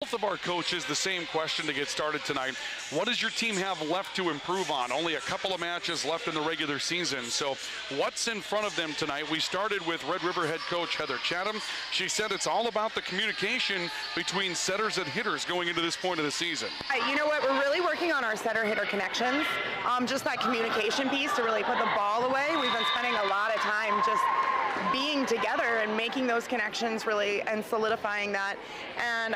both of our coaches the same question to get started tonight. What does your team have left to improve on? Only a couple of matches left in the regular season. So what's in front of them tonight? We started with Red River head coach Heather Chatham. She said it's all about the communication between setters and hitters going into this point of the season. You know what? We're really working on our setter-hitter connections. Just that communication piece to really put the ball away. We've been spending a lot of time just being together and making those connections really and solidifying that and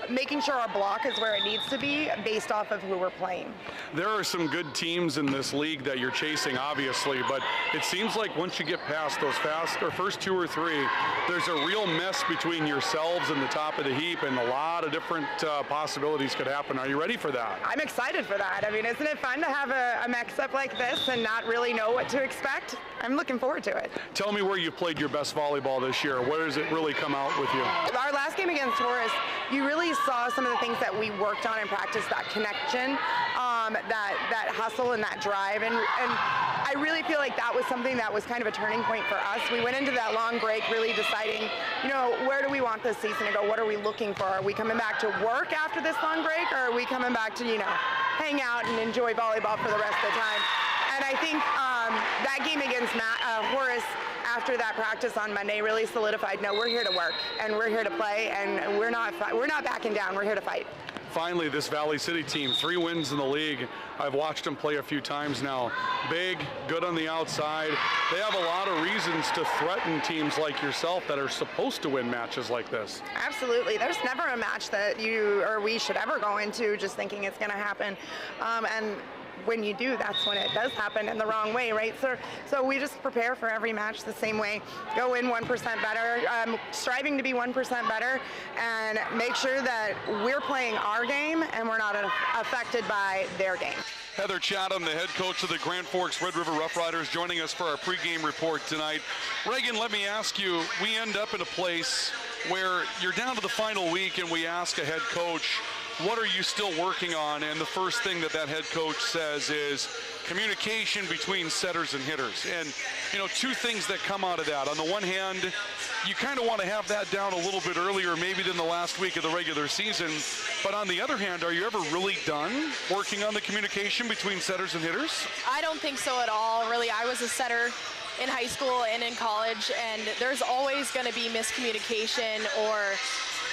making sure our block is where it needs to be based off of who we're playing. There are some good teams in this league that you're chasing, obviously, but it seems like once you get past those first two or three, there's a real mess between yourselves and the top of the heap, and a lot of different possibilities could happen. Are you ready for that? I'm excited for that. I mean, isn't it fun to have a mix-up like this and not really know what to expect? I'm looking forward to it. Tell me where you played your best volleyball this year. Where does it really come out with you? Our last game against Horace, you really saw some of the things that we worked on in practice, that connection, that hustle and that drive. And I really feel like that was something that was kind of a turning point for us. We went into that long break really deciding, you know, where do we want this season to go? What are we looking for? Are we coming back to work after this long break, or are we coming back to, you know, hang out and enjoy volleyball for the rest of the time? And I think that game against Horace after that practice on Monday really solidified, no, we're here to work and we're here to play, and we're not backing down. We're here to fight. Finally, this Valley City team, 3 wins in the league. I've watched them play a few times now. Big, good on the outside. They have a lot of reasons to threaten teams like yourself that are supposed to win matches like this. Absolutely. There's never a match that you or we should ever go into just thinking it's going to happen. And when you do, that's when it does happen in the wrong way, right? So we just prepare for every match the same way. Go in 1% better, striving to be 1% better, and make sure that we're playing our game and we're not affected by their game. Heather Chatham, the head coach of the Grand Forks Red River Rough Riders, joining us for our pregame report tonight. Reagan, let me ask you, we end up in a place where you're down to the final week and we ask a head coach, what are you still working on? And the first thing that head coach says is communication between setters and hitters. And, you know, two things that come out of that. On the one hand, you kind of want to have that down a little bit earlier maybe than the last week of the regular season. But on the other hand, are you ever really done working on the communication between setters and hitters? I don't think so at all. Really, I was a setter in high school and in college, and there's always going to be miscommunication or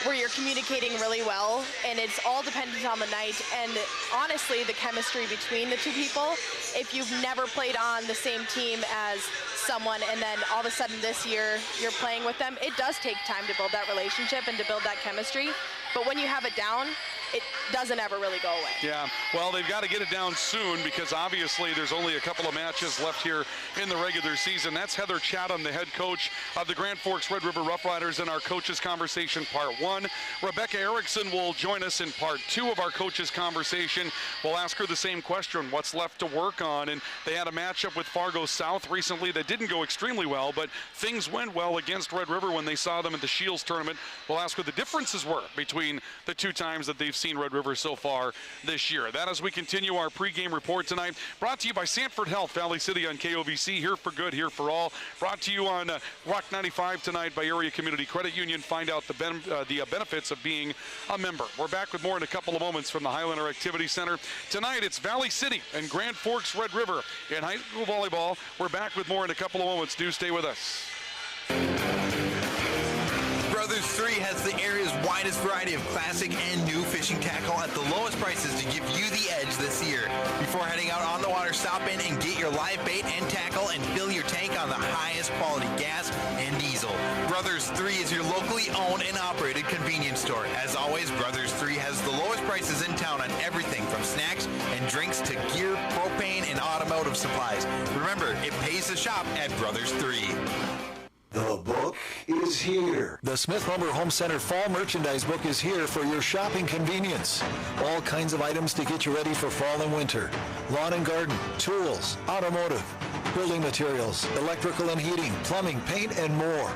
where you're communicating really well, and it's all dependent on the night and honestly the chemistry between the two people. If you've never played on the same team as someone and then all of a sudden this year you're playing with them, it does take time to build that relationship and to build that chemistry. But when you have it down, it doesn't ever really go away. Yeah, well, they've got to get it down soon because obviously there's only a couple of matches left here in the regular season. That's Heather Chatham, the head coach of the Grand Forks Red River Rough Riders, in our Coaches Conversation Part 1. Rebecca Erickson will join us in Part 2 of our Coaches Conversation. We'll ask her the same question, what's left to work on? And they had a matchup with Fargo South recently that didn't go extremely well, but things went well against Red River when they saw them at the Shields tournament. We'll ask what the differences were between the two times that they've seen Red River so far this year. That as we continue our pregame report tonight, brought to you by Sanford Health, Valley City on KOVC. Here for good, here for all. Brought to you on Rock 95 tonight by Area Community Credit Union. Find out the benefits of being a member. We're back with more in a couple of moments from the Highlander Activity Center. Tonight it's Valley City and Grand Forks Red River in high school volleyball. We're back with more in a couple of moments. Do stay with us. Brothers 3 has the area's widest variety of classic and new fishing tackle at the lowest prices to give you the edge this year. Before heading out on the water, stop in and get your live bait and tackle and fill your tank on the highest quality gas and diesel. Brothers 3 is your locally owned and operated convenience store. As always, Brothers 3 has the lowest prices in town on everything from snacks and drinks to gear, propane, and automotive supplies. Remember, it pays to shop at Brothers 3. The book is here. The Smith Lumber Home Center Fall Merchandise Book is here for your shopping convenience. All kinds of items to get you ready for fall and winter. Lawn and garden, tools, automotive, building materials, electrical and heating, plumbing, paint, and more.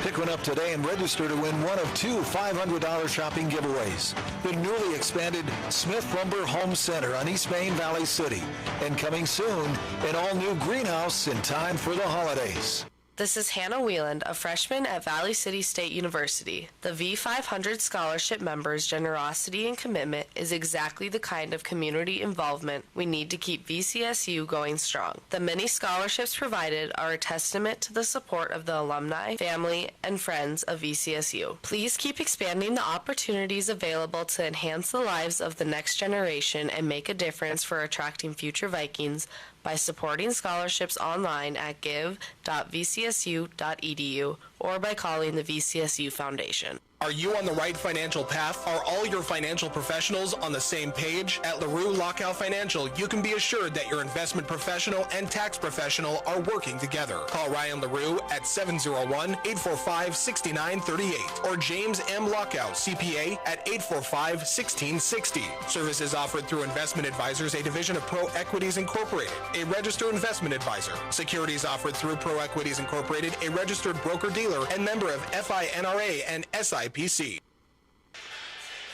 Pick one up today and register to win one of 2 $500 shopping giveaways. The newly expanded Smith Lumber Home Center on East Main, Valley City. And coming soon, an all-new greenhouse in time for the holidays. This is Hannah Wieland, a freshman at Valley City State University. The V500 scholarship members' generosity and commitment is exactly the kind of community involvement we need to keep VCSU going strong. The many scholarships provided are a testament to the support of the alumni, family, and friends of VCSU. Please keep expanding the opportunities available to enhance the lives of the next generation and make a difference for attracting future Vikings by supporting scholarships online at give.vcsu.edu or by calling the VCSU Foundation. Are you on the right financial path? Are all your financial professionals on the same page? At LaRue Lockout Financial, you can be assured that your investment professional and tax professional are working together. Call Ryan LaRue at 701-845-6938 or James M. Lockout, CPA, at 845-1660. Services offered through Investment Advisors, a division of Pro Equities Incorporated, a registered investment advisor. Securities offered through Pro Equities Incorporated, a registered broker-dealer and member of FINRA and SIPC.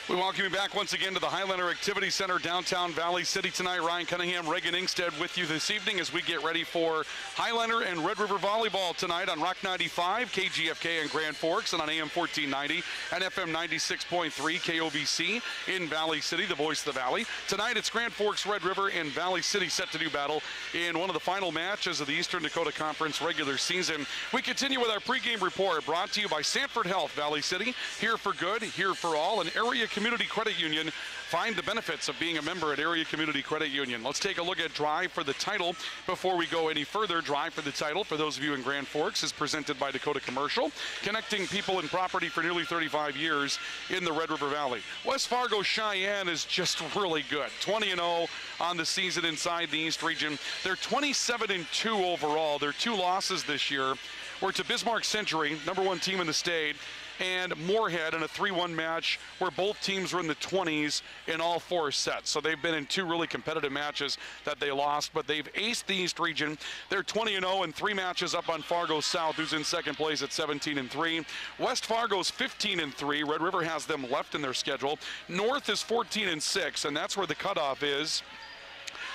We welcome you back once again to the Highlander Activity Center, downtown Valley City tonight. Ryan Cunningham, Reagan Ingstead with you this evening as we get ready for Highlander and Red River Volleyball tonight on Rock 95, KGFK and Grand Forks, and on AM 1490 and FM 96.3 KOBC in Valley City, the voice of the Valley. Tonight it's Grand Forks, Red River, and Valley City set to do battle in one of the final matches of the Eastern Dakota Conference regular season. We continue with our pregame report brought to you by Sanford Health, Valley City. Here for good, here for all, an area Community Credit Union. Find the benefits of being a member at Area Community Credit Union. Let's take a look at Drive for the Title before we go any further. Drive for the Title, for those of you in Grand Forks, is presented by Dakota Commercial, connecting people and property for nearly 35 years in the Red River Valley. West Fargo Cheyenne is just really good. 20-0 on the season inside the East region. They're 27-2 overall. Their 2 losses this year were to Bismarck Century, #1 team in the state, and Moorhead in a 3-1 match where both teams were in the 20s in all 4 sets. So they've been in 2 really competitive matches that they lost, but they've aced the East region. They're 20-0 and 3 matches up on Fargo South, who's in second place at 17-3. West Fargo's 15-3. Red River has them left in their schedule. North is 14-6, and that's where the cutoff is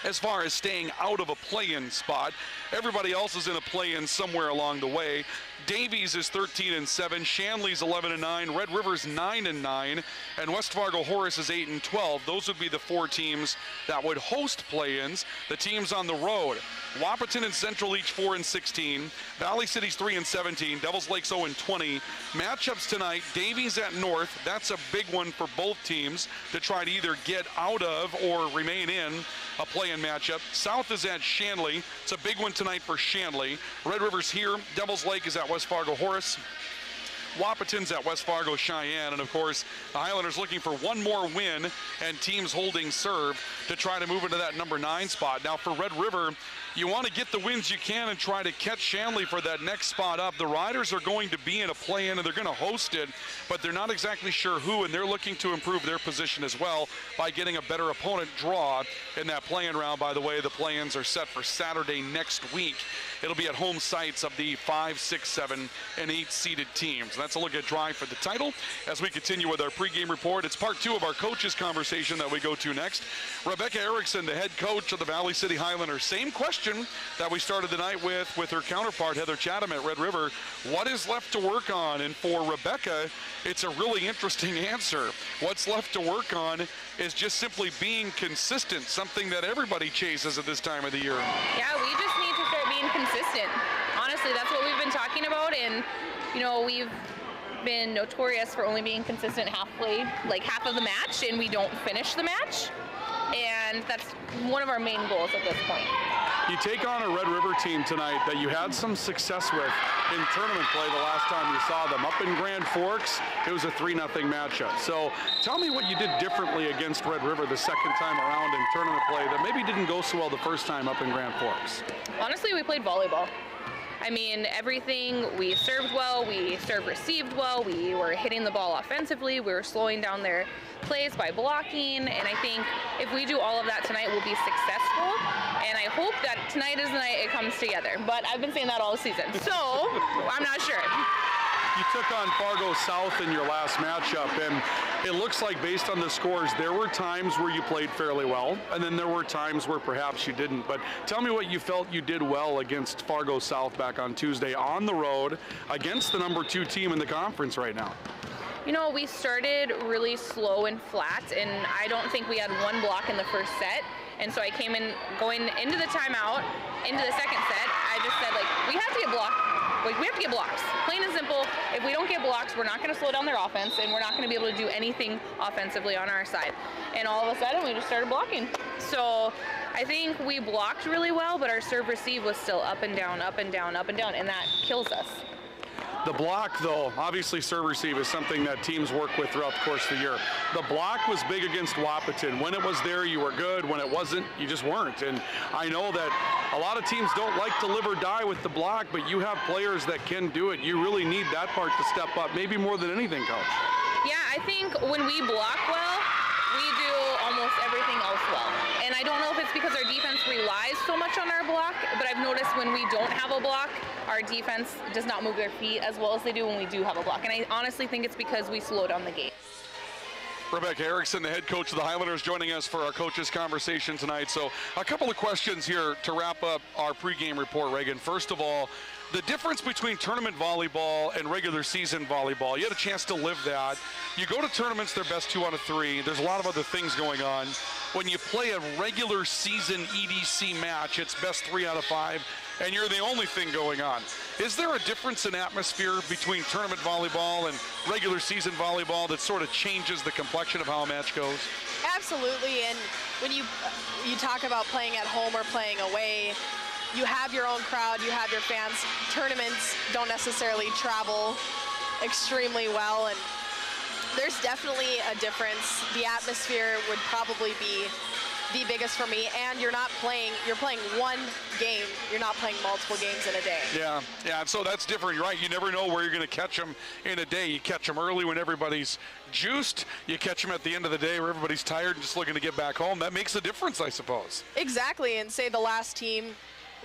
as far as staying out of a play-in spot. Everybody else is in a play-in somewhere along the way. Davies is 13-7, Shanley's 11-9, Red River's 9-9, and West Fargo Horace is 8-12. Those would be the 4 teams that would host play-ins. The teams on the road: Wahpeton and Central each 4-16, Valley City's 3-17, Devils Lake's 0-20. Matchups tonight: Davies at North. That's a big one for both teams to try to either get out of or remain in a play-in matchup. South is at Shanley. It's a big one tonight for Shanley. Red River's here. Devils Lake is at West Fargo Horace. Wahpeton's at West Fargo Cheyenne, and of course the Highlanders looking for one more win and teams holding serve to try to move into that #9 spot. Now for Red River, you want to get the wins you can and try to catch Shanley for that next spot up. The Riders are going to be in a play-in and they're going to host it, but they're not exactly sure who, and they're looking to improve their position as well by getting a better opponent draw in that play-in round. By the way, the play-ins are set for Saturday next week. It'll be at home sites of the 5, 6, 7, and 8 seeded teams. That's a look at Drive for the Title. As we continue with our pregame report, it's part 2 of our coaches conversation that we go to next. Rebecca Erickson, the head coach of the Valley City Highlanders. Same question that we started the night with her counterpart Heather Chatham at Red River. What is left to work on? And for Rebecca, it's a really interesting answer. What's left to work on is just simply being consistent, something that everybody chases at this time of the year. Yeah, we just need to start being consistent. Honestly, that's what we've been talking about, and you know, we've been notorious for only being consistent half of the match, and we don't finish the match. And that's one of our main goals at this point. You take on a Red River team tonight that you had some success with in tournament play the last time you saw them. Up in Grand Forks, it was a 3-0 matchup. So tell me what you did differently against Red River the second time around in tournament play that maybe didn't go so well the first time up in Grand Forks. Honestly, we played volleyball. I mean, everything, we served well, we received well, we were hitting the ball offensively, we were slowing down their plays by blocking, and I think if we do all of that tonight, we'll be successful, and I hope that tonight is the night it comes together, but I've been saying that all season, so I'm not sure. You took on Fargo South in your last matchup, and it looks like based on the scores, there were times where you played fairly well, and then there were times where perhaps you didn't. But tell me what you felt you did well against Fargo South back on Tuesday on the road against the number 2 team in the conference right now. You know, we started really slow and flat, and I don't think we had one block in the first set. And so I came in, going into the timeout, into the second set, I just said, like, we have to get blocked. Like, we have to get blocks. Plain and simple. If we don't get blocks, we're not going to slow down their offense, and we're not going to be able to do anything offensively on our side. And all of a sudden, we just started blocking. So I think we blocked really well, but our serve receive was still up and down, up and down, up and down, and that kills us. The block, though, obviously serve receive is something that teams work with throughout the course of the year. The block was big against Wahpeton. When it was there, you were good. When it wasn't, you just weren't. And I know that a lot of teams don't like to live or die with the block, but you have players that can do it. You really need that part to step up, maybe more than anything, Coach. Yeah, I think when we block well, we do almost everything else well. And I don't know if it's because our defense relies so much on our block, but I've noticed when we don't have a block, our defense does not move their feet as well as they do when we do have a block. And I honestly think it's because we slow down the game. Rebecca Erickson, the head coach of the Highlanders, joining us for our coaches conversation tonight. So a couple of questions here to wrap up our pregame report, Reagan. First of all, the difference between tournament volleyball and regular season volleyball. You had a chance to live that. You go to tournaments, they're best 2 out of 3. There's a lot of other things going on. When you play a regular season EDC match, it's best 3 out of 5, and you're the only thing going on. Is there a difference in atmosphere between tournament volleyball and regular season volleyball that sort of changes the complexion of how a match goes? Absolutely, and when you talk about playing at home or playing away, you have your own crowd, you have your fans. Tournaments don't necessarily travel extremely well, and there's definitely a difference. The atmosphere would probably be the biggest for me, and you're playing one game. You're not playing multiple games in a day. Yeah, so that's different. You're right. You never know where you're going to catch them in a day. You catch them early when everybody's juiced. You catch them at the end of the day where everybody's tired and just looking to get back home. That makes a difference, I suppose. Exactly, and say the last team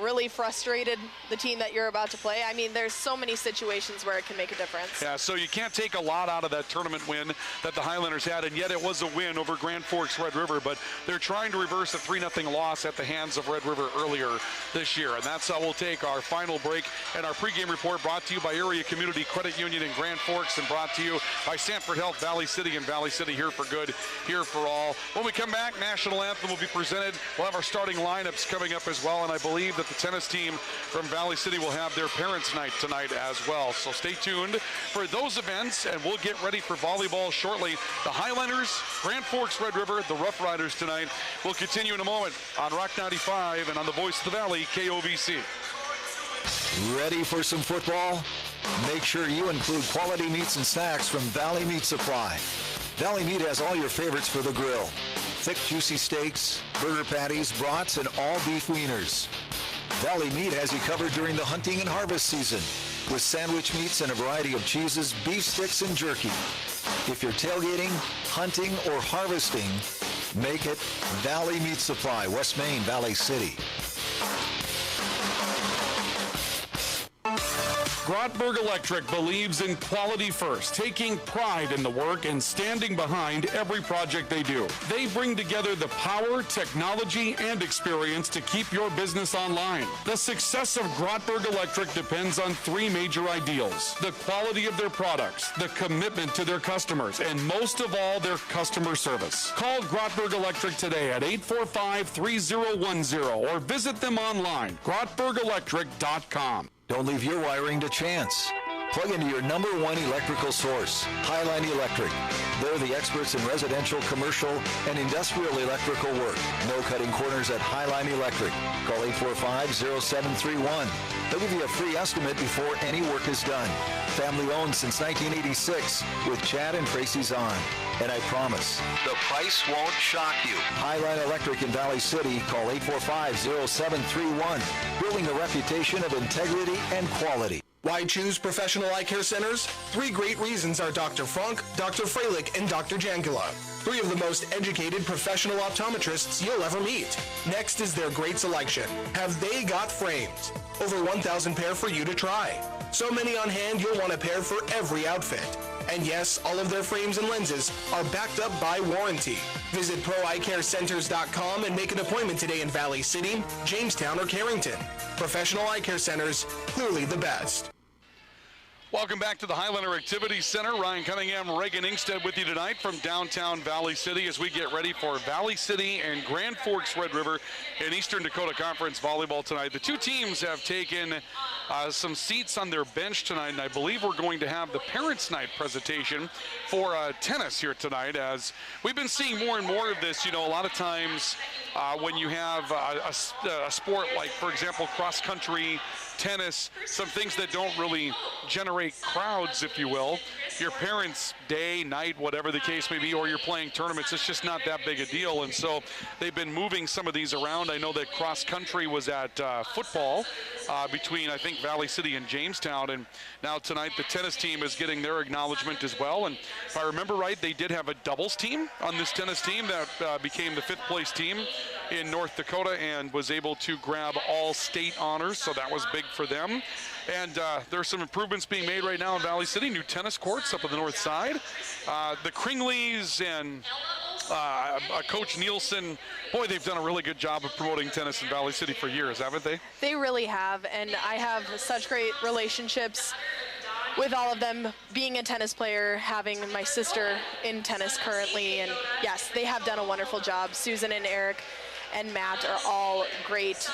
really frustrated the team that you're about to play. I mean, there's so many situations where it can make a difference. Yeah, so you can't take a lot out of that tournament win that the Highlanders had, and yet it was a win over Grand Forks Red River, but they're trying to reverse a 3-0 loss at the hands of Red River earlier this year. And that's how we'll take our final break and our pregame report, brought to you by Area Community Credit Union in Grand Forks and brought to you by Sanford Health, Valley City, and Valley City, here for good, here for all. When we come back, National Anthem will be presented. We'll have our starting lineups coming up as well, and I believe that the tennis team from Valley City will have their parents' night tonight as well. So stay tuned for those events, and we'll get ready for volleyball shortly. The Highlanders, Grand Forks Red River, the Rough Riders tonight. We'll continue in a moment on Rock 95 and on the Voice of the Valley, KOVC. Ready for some football? Make sure you include quality meats and snacks from Valley Meat Supply. Valley Meat has all your favorites for the grill. Thick, juicy steaks, burger patties, brats, and all beef wieners. Valley Meat has you covered during the hunting and harvest season with sandwich meats and a variety of cheeses, beef sticks, and jerky. If you're tailgating, hunting, or harvesting, make it Valley Meat Supply, West Main, Valley City. Grotberg Electric believes in quality first, taking pride in the work and standing behind every project they do. They bring together the power, technology, and experience to keep your business online. The success of Grotberg Electric depends on 3 major ideals: the quality of their products, the commitment to their customers, and most of all, their customer service. Call Grotberg Electric today at 845-3010 or visit them online, grotbergelectric.com. Don't leave your wiring to chance. Plug into your #1 electrical source, Highline Electric. They're the experts in residential, commercial, and industrial electrical work. No cutting corners at Highline Electric. Call 845-0731. They'll give you a free estimate before any work is done. Family owned since 1986 with Chad and Tracy Zahn. And I promise, the price won't shock you. Highline Electric in Valley City. Call 845-0731. Building a reputation of integrity and quality. Why choose professional eye care centers? 3 great reasons are Dr. Funk, Dr. Freilich, and Dr. Jankula. 3 of the most educated professional optometrists you'll ever meet. Next is their great selection. Have they got frames? Over 1,000 pair for you to try. So many on hand, you'll want a pair for every outfit. And yes, all of their frames and lenses are backed up by warranty. Visit ProEyeCareCenters.com and make an appointment today in Valley City, Jamestown, or Carrington. Professional eye care centers, clearly the best. Welcome back to the Highlander Activities Center. Ryan Cunningham, Reagan Ingstead with you tonight from downtown Valley City as we get ready for Valley City and Grand Forks Red River in Eastern Dakota Conference volleyball tonight. The two teams have taken some seats on their bench tonight, and I believe we're going to have the Parents' Night presentation for tennis here tonight, as we've been seeing more and more of this. You know, a lot of times when you have a sport like, for example, cross-country, tennis, some things that don't really generate crowds, if you will. Your parents' day, night, whatever the case may be, or you're playing tournaments, it's just not that big a deal. And so they've been moving some of these around. I know that cross country was at football between, I think, Valley City and Jamestown. And now tonight the tennis team is getting their acknowledgement as well. And if I remember right, they did have a doubles team on this tennis team that became the 5th place team in North Dakota and was able to grab all state honors. So that was big for them. And there's some improvements being made right now in Valley City. New tennis courts up on the north side. The Kringleys and Coach Nielsen, boy, they've done a really good job of promoting tennis in Valley City for years, haven't they? They really have, and I have such great relationships with all of them. Being a tennis player, having my sister in tennis currently, and yes, they have done a wonderful job. Susan and Eric and Matt are all great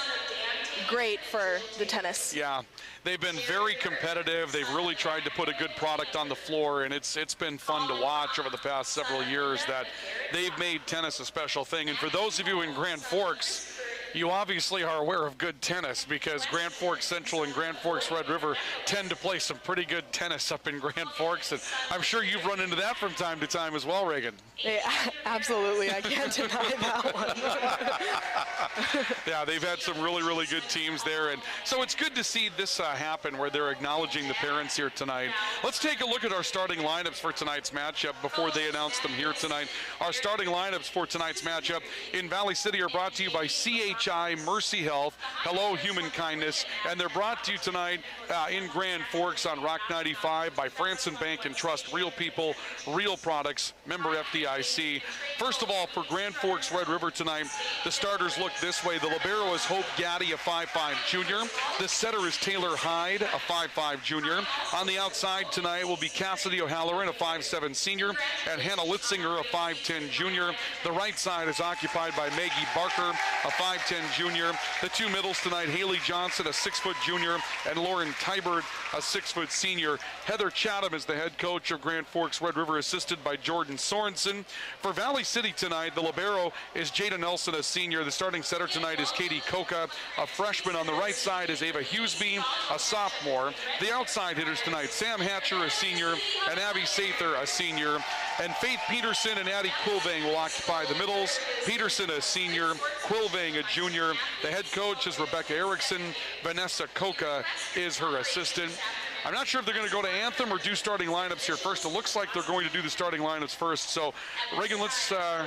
for the tennis. Yeah, they've been very competitive. They've really tried to put a good product on the floor, and it's been fun to watch over the past several years that they've made tennis a special thing. And for those of you in Grand Forks, you obviously are aware of good tennis, because Grand Forks Central and Grand Forks Red River tend to play some pretty good tennis up in Grand Forks, and I'm sure you've run into that from time to time as well, Reagan. Yeah, absolutely. I can't deny that one. Yeah, they've had some really, really good teams there, and so it's good to see this happen where they're acknowledging the parents here tonight. Let's take a look at our starting lineups for tonight's matchup before they announce them here tonight. Our starting lineups for tonight's matchup in Valley City are brought to you by CHI Mercy Health, Hello Human Kindness, and they're brought to you tonight in Grand Forks on Rock 95 by Franson Bank and Trust, real people, real products, member FDIC. First of all, for Grand Forks Red River tonight, the starters look this way. The libero is Hope Gaddy, a 5'5 junior. The setter is Taylor Hyde, a 5'5 junior. On the outside tonight will be Cassidy O'Halloran, a 5'7 senior, and Hannah Litzinger, a 5'10 junior. The right side is occupied by Maggie Barker, a 5'10 junior. The two middles tonight, Haley Johnson, a 6' junior, and Lauren Tybert, a 6' senior. Heather Chatham is the head coach of Grand Forks Red River, assisted by Jordan Sorensen. For Valley City tonight, the libero is Jada Nelson, a senior. The starting setter tonight is Katie Coca, a freshman. On the right side is Ava Hughesby, a sophomore. The outside hitters tonight, Sam Hatcher, a senior, and Abby Sather, a senior. And Faith Peterson and Addie Quilvang will occupy the middles. Peterson, a senior, Quilvang, a junior. The head coach is Rebecca Erickson. Vanessa Coca is her assistant. I'm not sure if they're going to go to anthem or do starting lineups here first. It looks like they're going to do the starting lineups first. So, Reagan, let's... yeah,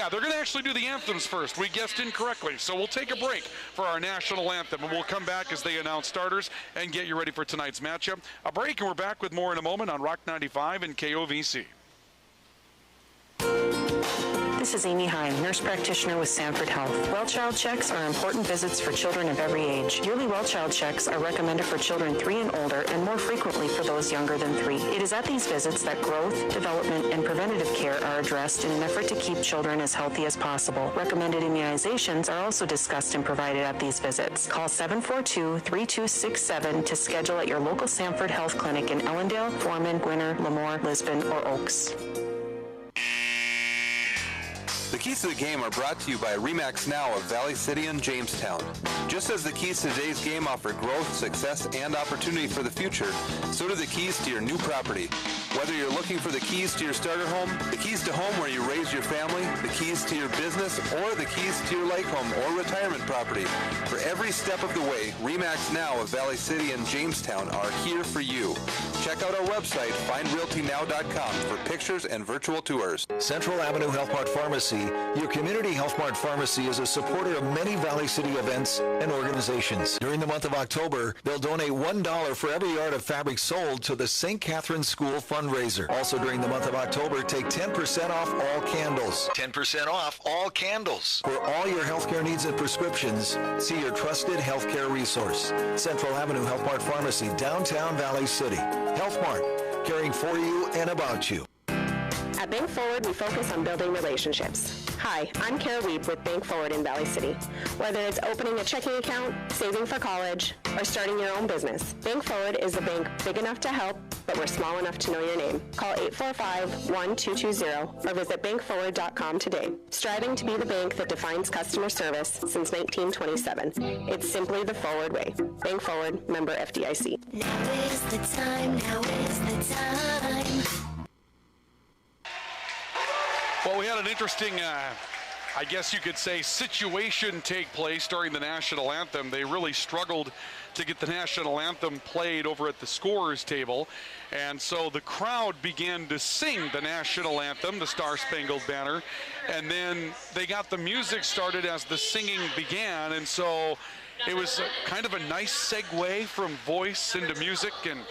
they're going to actually do the anthems first. We guessed incorrectly. So we'll take a break for our national anthem, and we'll come back as they announce starters and get you ready for tonight's matchup. A break, and we're back with more in a moment on Rock 95 and KOVC. This is Amy Hine, nurse practitioner with Sanford Health. Well child checks are important visits for children of every age. Yearly well child checks are recommended for children 3 and older, and more frequently for those younger than 3. It is at these visits that growth, development, and preventative care are addressed in an effort to keep children as healthy as possible. Recommended immunizations are also discussed and provided at these visits. Call 742-3267 to schedule at your local Sanford Health Clinic in Ellendale, Foreman, Gwinner, Lemoore, Lisbon, or Oaks. The keys to the game are brought to you by RE/MAX Now of Valley City and Jamestown. Just as the keys to today's game offer growth, success, and opportunity for the future, so do the keys to your new property. Whether you're looking for the keys to your starter home, the keys to home where you raise your your family, the keys to your business, or the keys to your lake home or retirement property. For every step of the way, RE/MAX Now of Valley City and Jamestown are here for you. Check out our website, findrealtynow.com, for pictures and virtual tours. Central Avenue Health Mart Pharmacy, your community Health Mart Pharmacy, is a supporter of many Valley City events and organizations. During the month of October, they'll donate $1 for every yard of fabric sold to the St. Catherine's School fundraiser. Also during the month of October, take 10% off all candles. 10% off all candles. For all your healthcare needs and prescriptions, see your trusted healthcare resource. Central Avenue Health Mart Pharmacy, downtown Valley City. Health Mart, caring for you and about you. At Bank Forward, we focus on building relationships. Hi, I'm Kara Weep with Bank Forward in Valley City. Whether it's opening a checking account, saving for college, or starting your own business, Bank Forward is a bank big enough to help, but we're small enough to know your name. Call 845-1220 or visit bankforward.com today. Striving to be the bank that defines customer service since 1927. It's simply the Forward way. Bank Forward, member FDIC. Now is the time, now is the time. Well, we had an interesting, I guess you could say, situation take place during the national anthem. They really struggled to get the national anthem played over at the scorer's table. And so the crowd began to sing the national anthem, the Star Spangled Banner. And then they got the music started as the singing began. And so it was kind of a nice segue from voice into music, and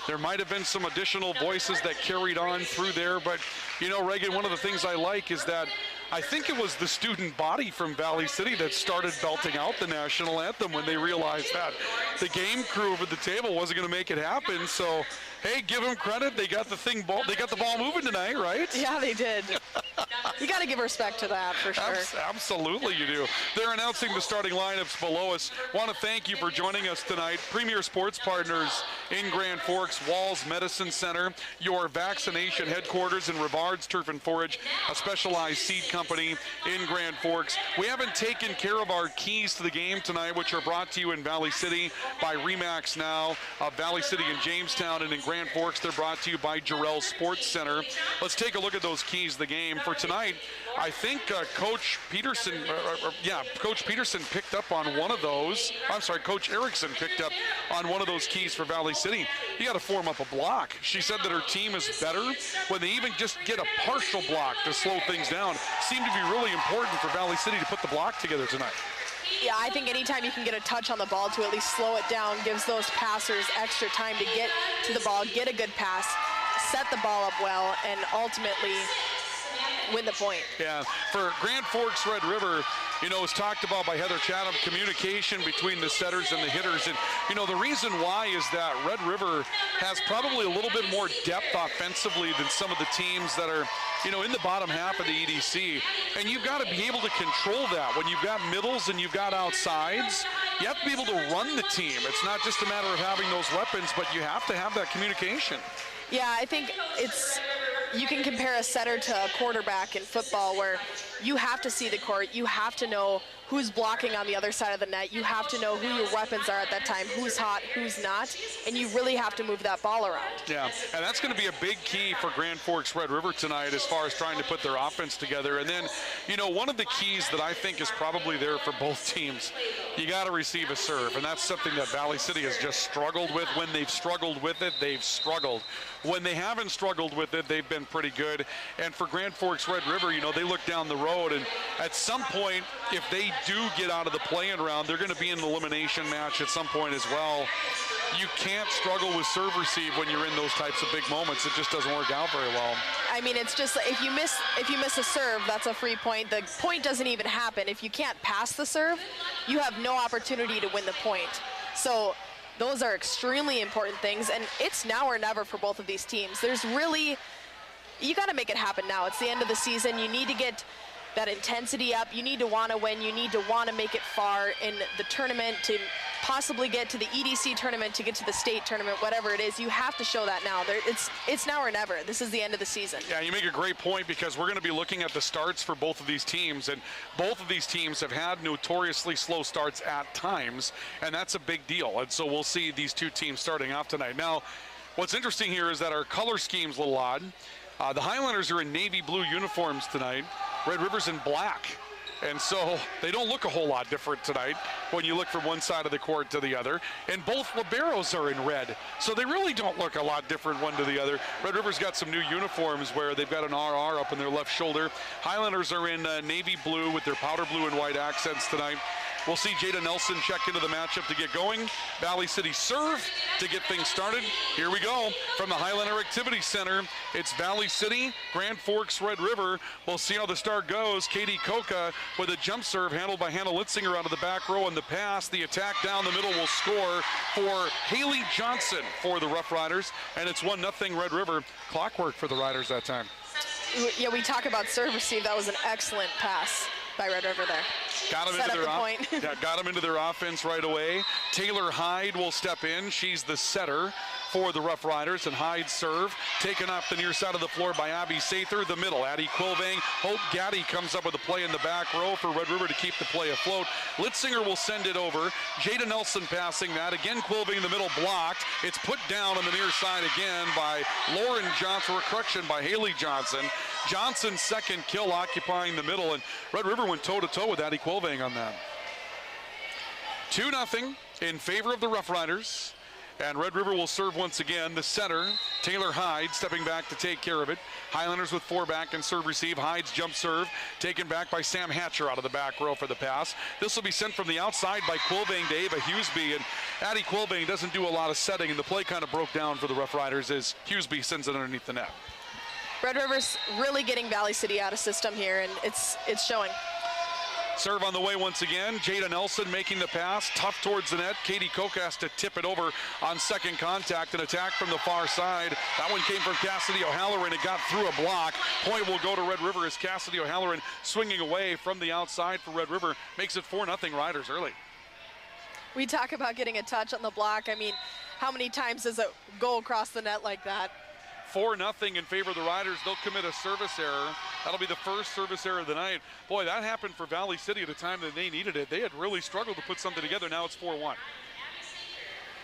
there might have been some additional voices that carried on through there. But, you know, Reagan, one of the things I like is that I think it was the student body from Valley City that started belting out the national anthem when they realized that the game crew over the table wasn't going to make it happen. So, hey, give them credit. They got the ball moving tonight, right? Yeah, they did. You got to give respect to that for sure. Absolutely you do. They're announcing the starting lineups below us. Want to thank you for joining us tonight. Premier Sports Partners in Grand Forks, Walls Medicine Center, your vaccination headquarters in Rivard's Turf and Forage, a specialized seed company in Grand Forks. We haven't taken care of our keys to the game tonight, which are brought to you in Valley City by RE/MAX Now, Valley City and Jamestown, and in Grand Forks, they're brought to you by Jarrell Sports Center. Let's take a look at those keys to the game. For tonight, I think Coach Peterson picked up on one of those. I'm sorry, Coach Erickson picked up on one of those keys for Valley City. You got to form up a block. She said that her team is better when they even just get a partial block to slow things down. Seemed to be really important for Valley City to put the block together tonight. Yeah, I think anytime you can get a touch on the ball to at least slow it down gives those passers extra time to get to the ball, get a good pass, set the ball up well, and ultimately win the point. Yeah, for Grand Forks Red River, you know, it's talked about by Heather Chatham, communication between the setters and the hitters. And, you know, the reason why is that Red River has probably a little bit more depth offensively than some of the teams that are, you know, in the bottom half of the EDC. And you've got to be able to control that. When you've got middles and you've got outsides, you have to be able to run the team. It's not just a matter of having those weapons, but you have to have that communication. Yeah, I think you can compare a setter to a quarterback in football where you have to see the court, you have to know who's blocking on the other side of the net, you have to know who your weapons are at that time, who's hot, who's not, and you really have to move that ball around. Yeah, and that's going to be a big key for Grand Forks Red River tonight as far as trying to put their offense together. And then, you know, one of the keys that I think is probably there for both teams, you got to receive a serve, and that's something that Valley City has just struggled with. When they've struggled with it, they've struggled. When they haven't struggled with it, they've been pretty good. And for Grand Forks Red River, you know, they look down the road, and at some point, if they do get out of the play-in round, they're going to be in an elimination match at some point as well. You can't struggle with serve receive when you're in those types of big moments. It just doesn't work out very well. I mean, it's just if you miss a serve, that's a free point. The point doesn't even happen. If you can't pass the serve, you have no opportunity to win the point. So those are extremely important things, and it's now or never for both of these teams. You got to make it happen now. It's the end of the season. You need to get that intensity up. You need to want to win. You need to want to make it far in the tournament, to possibly get to the EDC tournament, to get to the state tournament, whatever it is. You have to show that now. It's now or never. This is the end of the season. Yeah, you make a great point, because we're going to be looking at the starts for both of these teams, and both of these teams have had notoriously slow starts at times, and that's a big deal. And so we'll see these two teams starting off tonight. Now, what's interesting here is that our color scheme's a little odd. The Highlanders are in navy blue uniforms tonight. Red River's in black. And so they don't look a whole lot different tonight when you look from one side of the court to the other. And both liberos are in red. So they really don't look a lot different one to the other. Red River's got some new uniforms where they've got an RR up in their left shoulder. Highlanders are in navy blue with their powder blue and white accents tonight. We'll see Jada Nelson check into the matchup to get going. Valley City serve to get things started. Here we go from the Highlander Activity Center. It's Valley City, Grand Forks, Red River. We'll see how the start goes. Katie Koka with a jump serve handled by Hannah Litzinger out of the back row in the pass. The attack down the middle will score for Haley Johnson for the Rough Riders. And it's 1-0 Red River. Clockwork for the Riders that time. Yeah, we talk about serve receive. That was an excellent pass by Red River there. Got them into their offense right away. Taylor Hyde will step in. She's the setter for the Rough Riders, and Hyde serve taken off the near side of the floor by Abby Sather. The middle, Addie Quilvang. Hope Gaddy comes up with a play in the back row for Red River to keep the play afloat. Litzinger will send it over. Jada Nelson passing that. Again, Quilvang in the middle blocked. It's put down on the near side again by Lauren Johnson, or correction, by Haley Johnson. Johnson's second kill occupying the middle, and Red River went toe-to-toe with Addie Quilvang on that. 2-0 in favor of the Rough Riders. And Red River will serve once again. The center, Taylor Hyde, stepping back to take care of it. Highlanders with 4 back and serve receive. Hyde's jump serve taken back by Sam Hatcher out of the back row for the pass. This will be sent from the outside by Quilvang to Ava Hughesby. And Addie Quilvang doesn't do a lot of setting, and the play kind of broke down for the Rough Riders as Hughesby sends it underneath the net. Red River's really getting Valley City out of system here, and it's showing. Serve on the way once again. Jada Nelson making the pass. Tough towards the net. Katie Koch has to tip it over on second contact. An attack from the far side. That one came from Cassidy O'Halloran. It got through a block. Point will go to Red River as Cassidy O'Halloran swinging away from the outside for Red River. Makes it 4-0 Riders early. We talk about getting a touch on the block. I mean, how many times does it go across the net like that? 4-0 in favor of the Riders. They'll commit a service error. That'll be the first service error of the night. Boy, that happened for Valley City at a time that they needed it. They had really struggled to put something together. Now it's 4-1.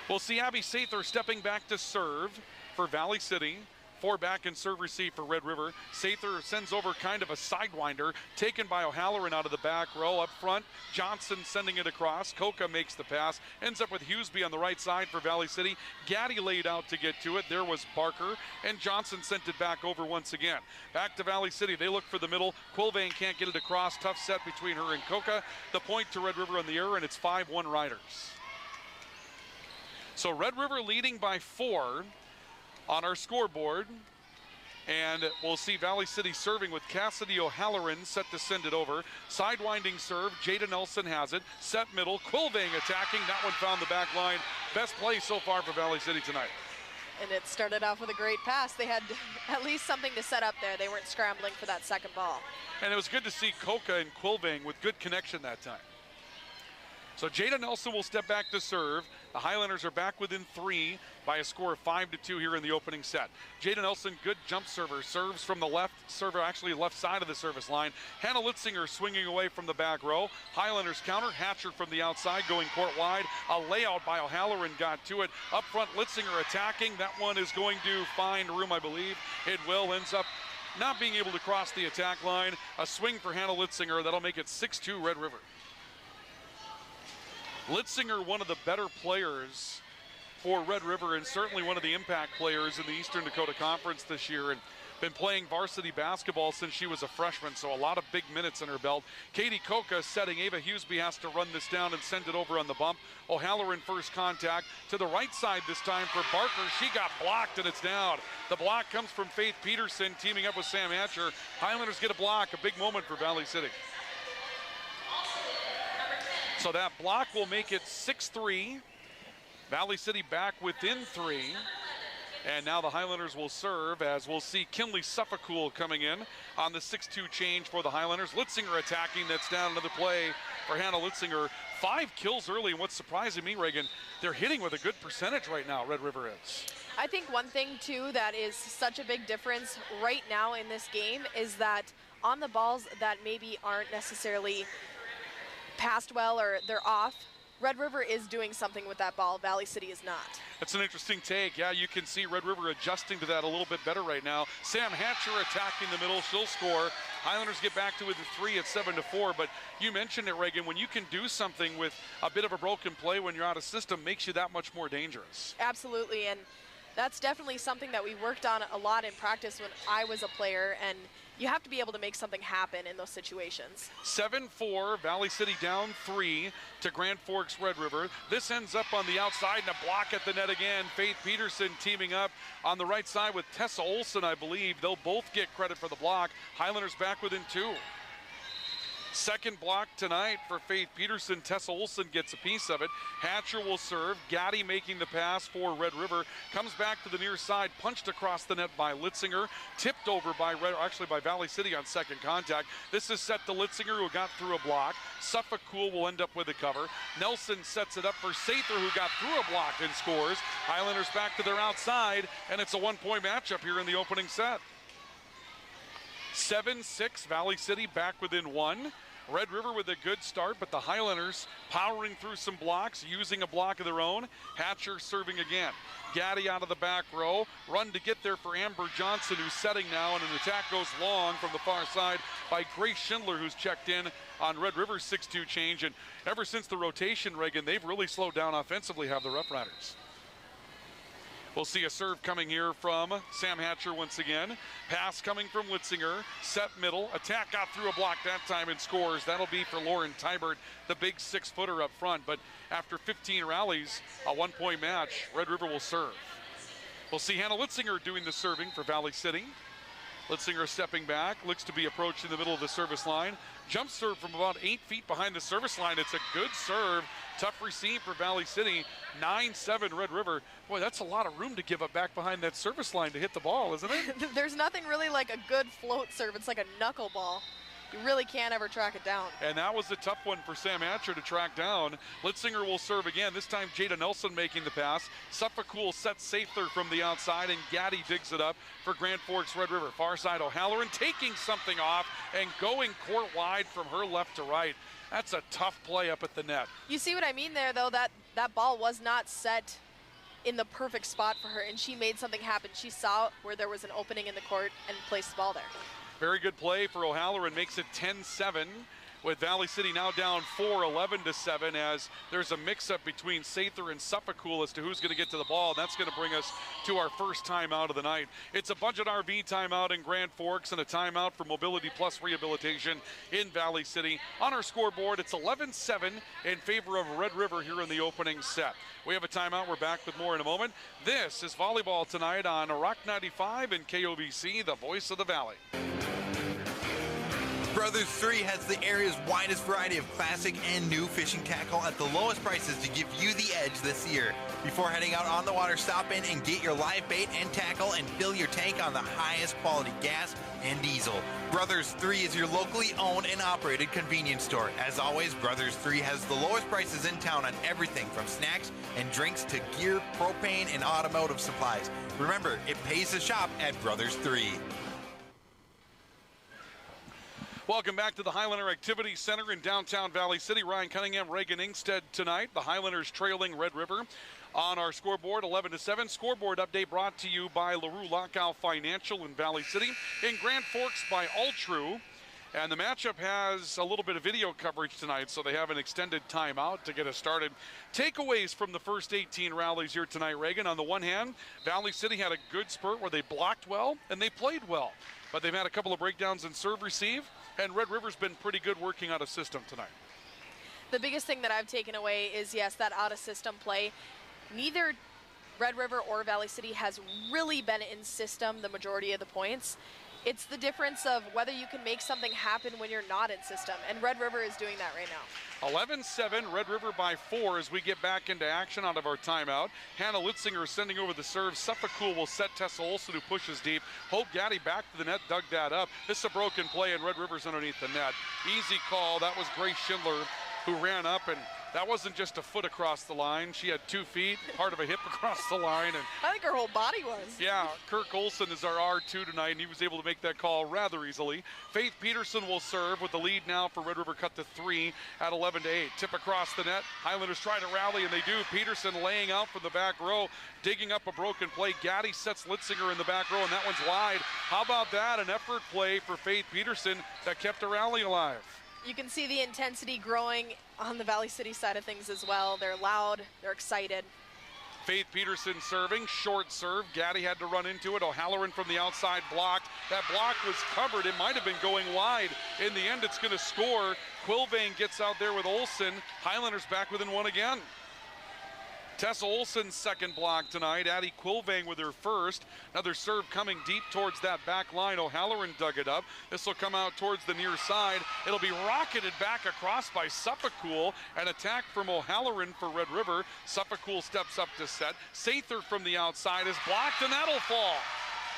We'll see Abby Sather stepping back to serve for Valley City. 4 back and serve receive for Red River. Sather sends over kind of a sidewinder, taken by O'Halloran out of the back row. Up front, Johnson sending it across. Koka makes the pass, ends up with Hughesby on the right side for Valley City. Gaddy laid out to get to it. There was Barker, and Johnson sent it back over once again. Back to Valley City. They look for the middle. Quilvang can't get it across. Tough set between her and Koka. The point to Red River on the error, and it's 5-1 Riders. So Red River leading by 4 on our scoreboard, and we'll see Valley City serving with Cassidy O'Halloran set to send it over. Sidewinding serve, Jada Nelson has it. Set middle, Quilvang attacking. That one found the back line. Best play so far for Valley City tonight. And it started off with a great pass. They had at least something to set up there. They weren't scrambling for that second ball. And it was good to see Koka and Quilvang with good connection that time. So Jada Nelson will step back to serve. The Highlanders are back within 3 by a score of 5-2 here in the opening set. Jada Nelson, good jump server, serves from the left server, actually left side of the service line. Hannah Litzinger swinging away from the back row. Highlanders counter, Hatcher from the outside going court wide. A layout by O'Halloran got to it. Up front, Litzinger attacking. That one is going to find room, I believe. It will, ends up not being able to cross the attack line. A swing for Hannah Litzinger. That'll make it 6-2 Red River. Litzinger, one of the better players for Red River, and certainly one of the impact players in the Eastern Dakota Conference this year, and been playing varsity basketball since she was a freshman, so a lot of big minutes in her belt. Katie Koka setting. Ava Hughesby has to run this down and send it over on the bump. O'Halloran first contact to the right side this time for Barker. She got blocked and it's down. The block comes from Faith Peterson teaming up with Sam Hatcher. Highlanders get a block, a big moment for Valley City. So that block will make it 6-3. Valley City back within 3. And now the Highlanders will serve, as we'll see Kinley Suffolcool coming in on the 6-2 change for the Highlanders. Litzinger attacking. That's down. Another play for Hannah Litzinger. 5 kills early, and what's surprising me, Reagan, they're hitting with a good percentage right now, Red River is. I think one thing, too, that is such a big difference right now in this game is that on the balls that maybe aren't necessarily passed well or they're off, Red River is doing something with that ball. Valley City is not. That's an interesting take. Yeah, you can see Red River adjusting to that a little bit better right now. Sam Hatcher attacking the middle. She'll score. Highlanders get back to within 3 at 7-4. But you mentioned it, Reagan. When you can do something with a bit of a broken play when you're out of system, makes you that much more dangerous. Absolutely, and that's definitely something that we worked on a lot in practice when I was a player, and you have to be able to make something happen in those situations. 7-4, Valley City down 3 to Grand Forks Red River. This ends up on the outside and a block at the net again. Faith Peterson teaming up on the right side with Tessa Olson, I believe. They'll both get credit for the block. Highlanders back within 2. Second block tonight for Faith Peterson. Tessa Olson gets a piece of it. Hatcher will serve. Gaddy making the pass for Red River. Comes back to the near side, punched across the net by Litzinger. Tipped over by Valley City on second contact. This is set to Litzinger, who got through a block. Suffolk Cool will end up with a cover. Nelson sets it up for Sather, who got through a block and scores. Highlanders back to their outside, and it's a one-point matchup here in the opening set. 7-6, Valley City back within 1. Red River with a good start, but the Highlanders powering through some blocks, using a block of their own. Hatcher serving again. Gaddy out of the back row. Run to get there for Amber Johnson, who's setting now, and an attack goes long from the far side by Grace Schindler, who's checked in on Red River's 6-2 change. And ever since the rotation, Reagan, they've really slowed down offensively, have the Rough Riders. We'll see a serve coming here from Sam Hatcher once again. Pass coming from Litzinger. Set middle. Attack got through a block that time and scores. That'll be for Lauren Tybert, the big 6-footer up front. But after 15 rallies, a one-point match, Red River will serve. We'll see Hannah Litzinger doing the serving for Valley City. Litzinger stepping back, looks to be approaching the middle of the service line. Jump serve from about 8 feet behind the service line. It's a good serve. Tough receive for Valley City. 9-7 Red River. Boy, that's a lot of room to give up back behind that service line to hit the ball, isn't it? There's nothing really like a good float serve. It's like a knuckleball. You really can't ever track it down. And that was a tough one for Sam Hatcher to track down. Litzinger will serve again. This time Jada Nelson making the pass. Suffolk Cool sets Sather from the outside, and Gaddy digs it up for Grand Forks Red River. Far side O'Halloran taking something off and going court wide from her left to right. That's a tough play up at the net. You see what I mean there, though? That ball was not set in the perfect spot for her, and she made something happen. She saw where there was an opening in the court and placed the ball there. Very good play for O'Halloran, makes it 10-7 with Valley City now down 11-7 as there's a mix-up between Sather and Suffolk Cool as to who's going to get to the ball. And that's going to bring us to our first timeout of the night. It's a budget RV timeout in Grand Forks and a timeout for Mobility Plus Rehabilitation in Valley City. On our scoreboard, it's 11-7 in favor of Red River here in the opening set. We have a timeout. We're back with more in a moment. This is Volleyball tonight on Rock 95 and KOVC, the voice of the Valley. Brothers 3 has the area's widest variety of classic and new fishing tackle at the lowest prices to give you the edge this year. Before heading out on the water, stop in and get your live bait and tackle and fill your tank on the highest quality gas and diesel. Brothers 3 is your locally owned and operated convenience store. As always, Brothers 3 has the lowest prices in town on everything from snacks and drinks to gear, propane, and automotive supplies. Remember, it pays to shop at Brothers 3. Welcome back to the Highlander Activity Center in downtown Valley City. Ryan Cunningham, Reagan Ingstead tonight. The Highlanders trailing Red River on our scoreboard, 11-7. Scoreboard update brought to you by LaRue Lockout Financial in Valley City. In Grand Forks by Altru. And the matchup has a little bit of video coverage tonight, so they have an extended timeout to get us started. Takeaways from the first 18 rallies here tonight, Reagan. On the one hand, Valley City had a good spurt where they blocked well and they played well. But they've had a couple of breakdowns in serve receive, and Red River's been pretty good working out of system tonight. The biggest thing that I've taken away is, yes, that out-of-system play. Neither Red River or Valley City has really been in system the majority of the points. It's the difference of whether you can make something happen when you're not in system, and Red River is doing that right now. 11-7, Red River by 4 as we get back into action out of our timeout. Hannah Litzinger sending over the serve. Suffolk Cool will set Tessa Olson, who pushes deep. Hope Gaddy back to the net, dug that up. This is a broken play, and Red River's underneath the net. Easy call. That was Grace Schindler who ran up, and that wasn't just a foot across the line. She had 2 feet, part of a hip across the line. And I think her whole body was. yeah, Kirk Olson is our R2 tonight, and he was able to make that call rather easily. Faith Peterson will serve with the lead now for Red River cut to 3 at 11-8. Tip across the net. Highlanders try to rally, and they do. Peterson laying out from the back row, digging up a broken play. Gaddy sets Litzinger in the back row, and that one's wide. How about that? An effort play for Faith Peterson that kept a rally alive. You can see the intensity growing on the Valley City side of things as well. They're loud, they're excited. Faith Peterson serving, short serve. Gaddy had to run into it. O'Halloran from the outside blocked. That block was covered. It might have been going wide. In the end, it's going to score. Quilvane gets out there with Olson. Highlanders back within 1 again. Tessa Olson's second block tonight. Addie Quilvane with her first. Another serve coming deep towards that back line. O'Halloran dug it up. This will come out towards the near side. It'll be rocketed back across by Suffolkpool. An attack from O'Halloran for Red River. Suffolkpool steps up to set. Sather from the outside is blocked, and that'll fall.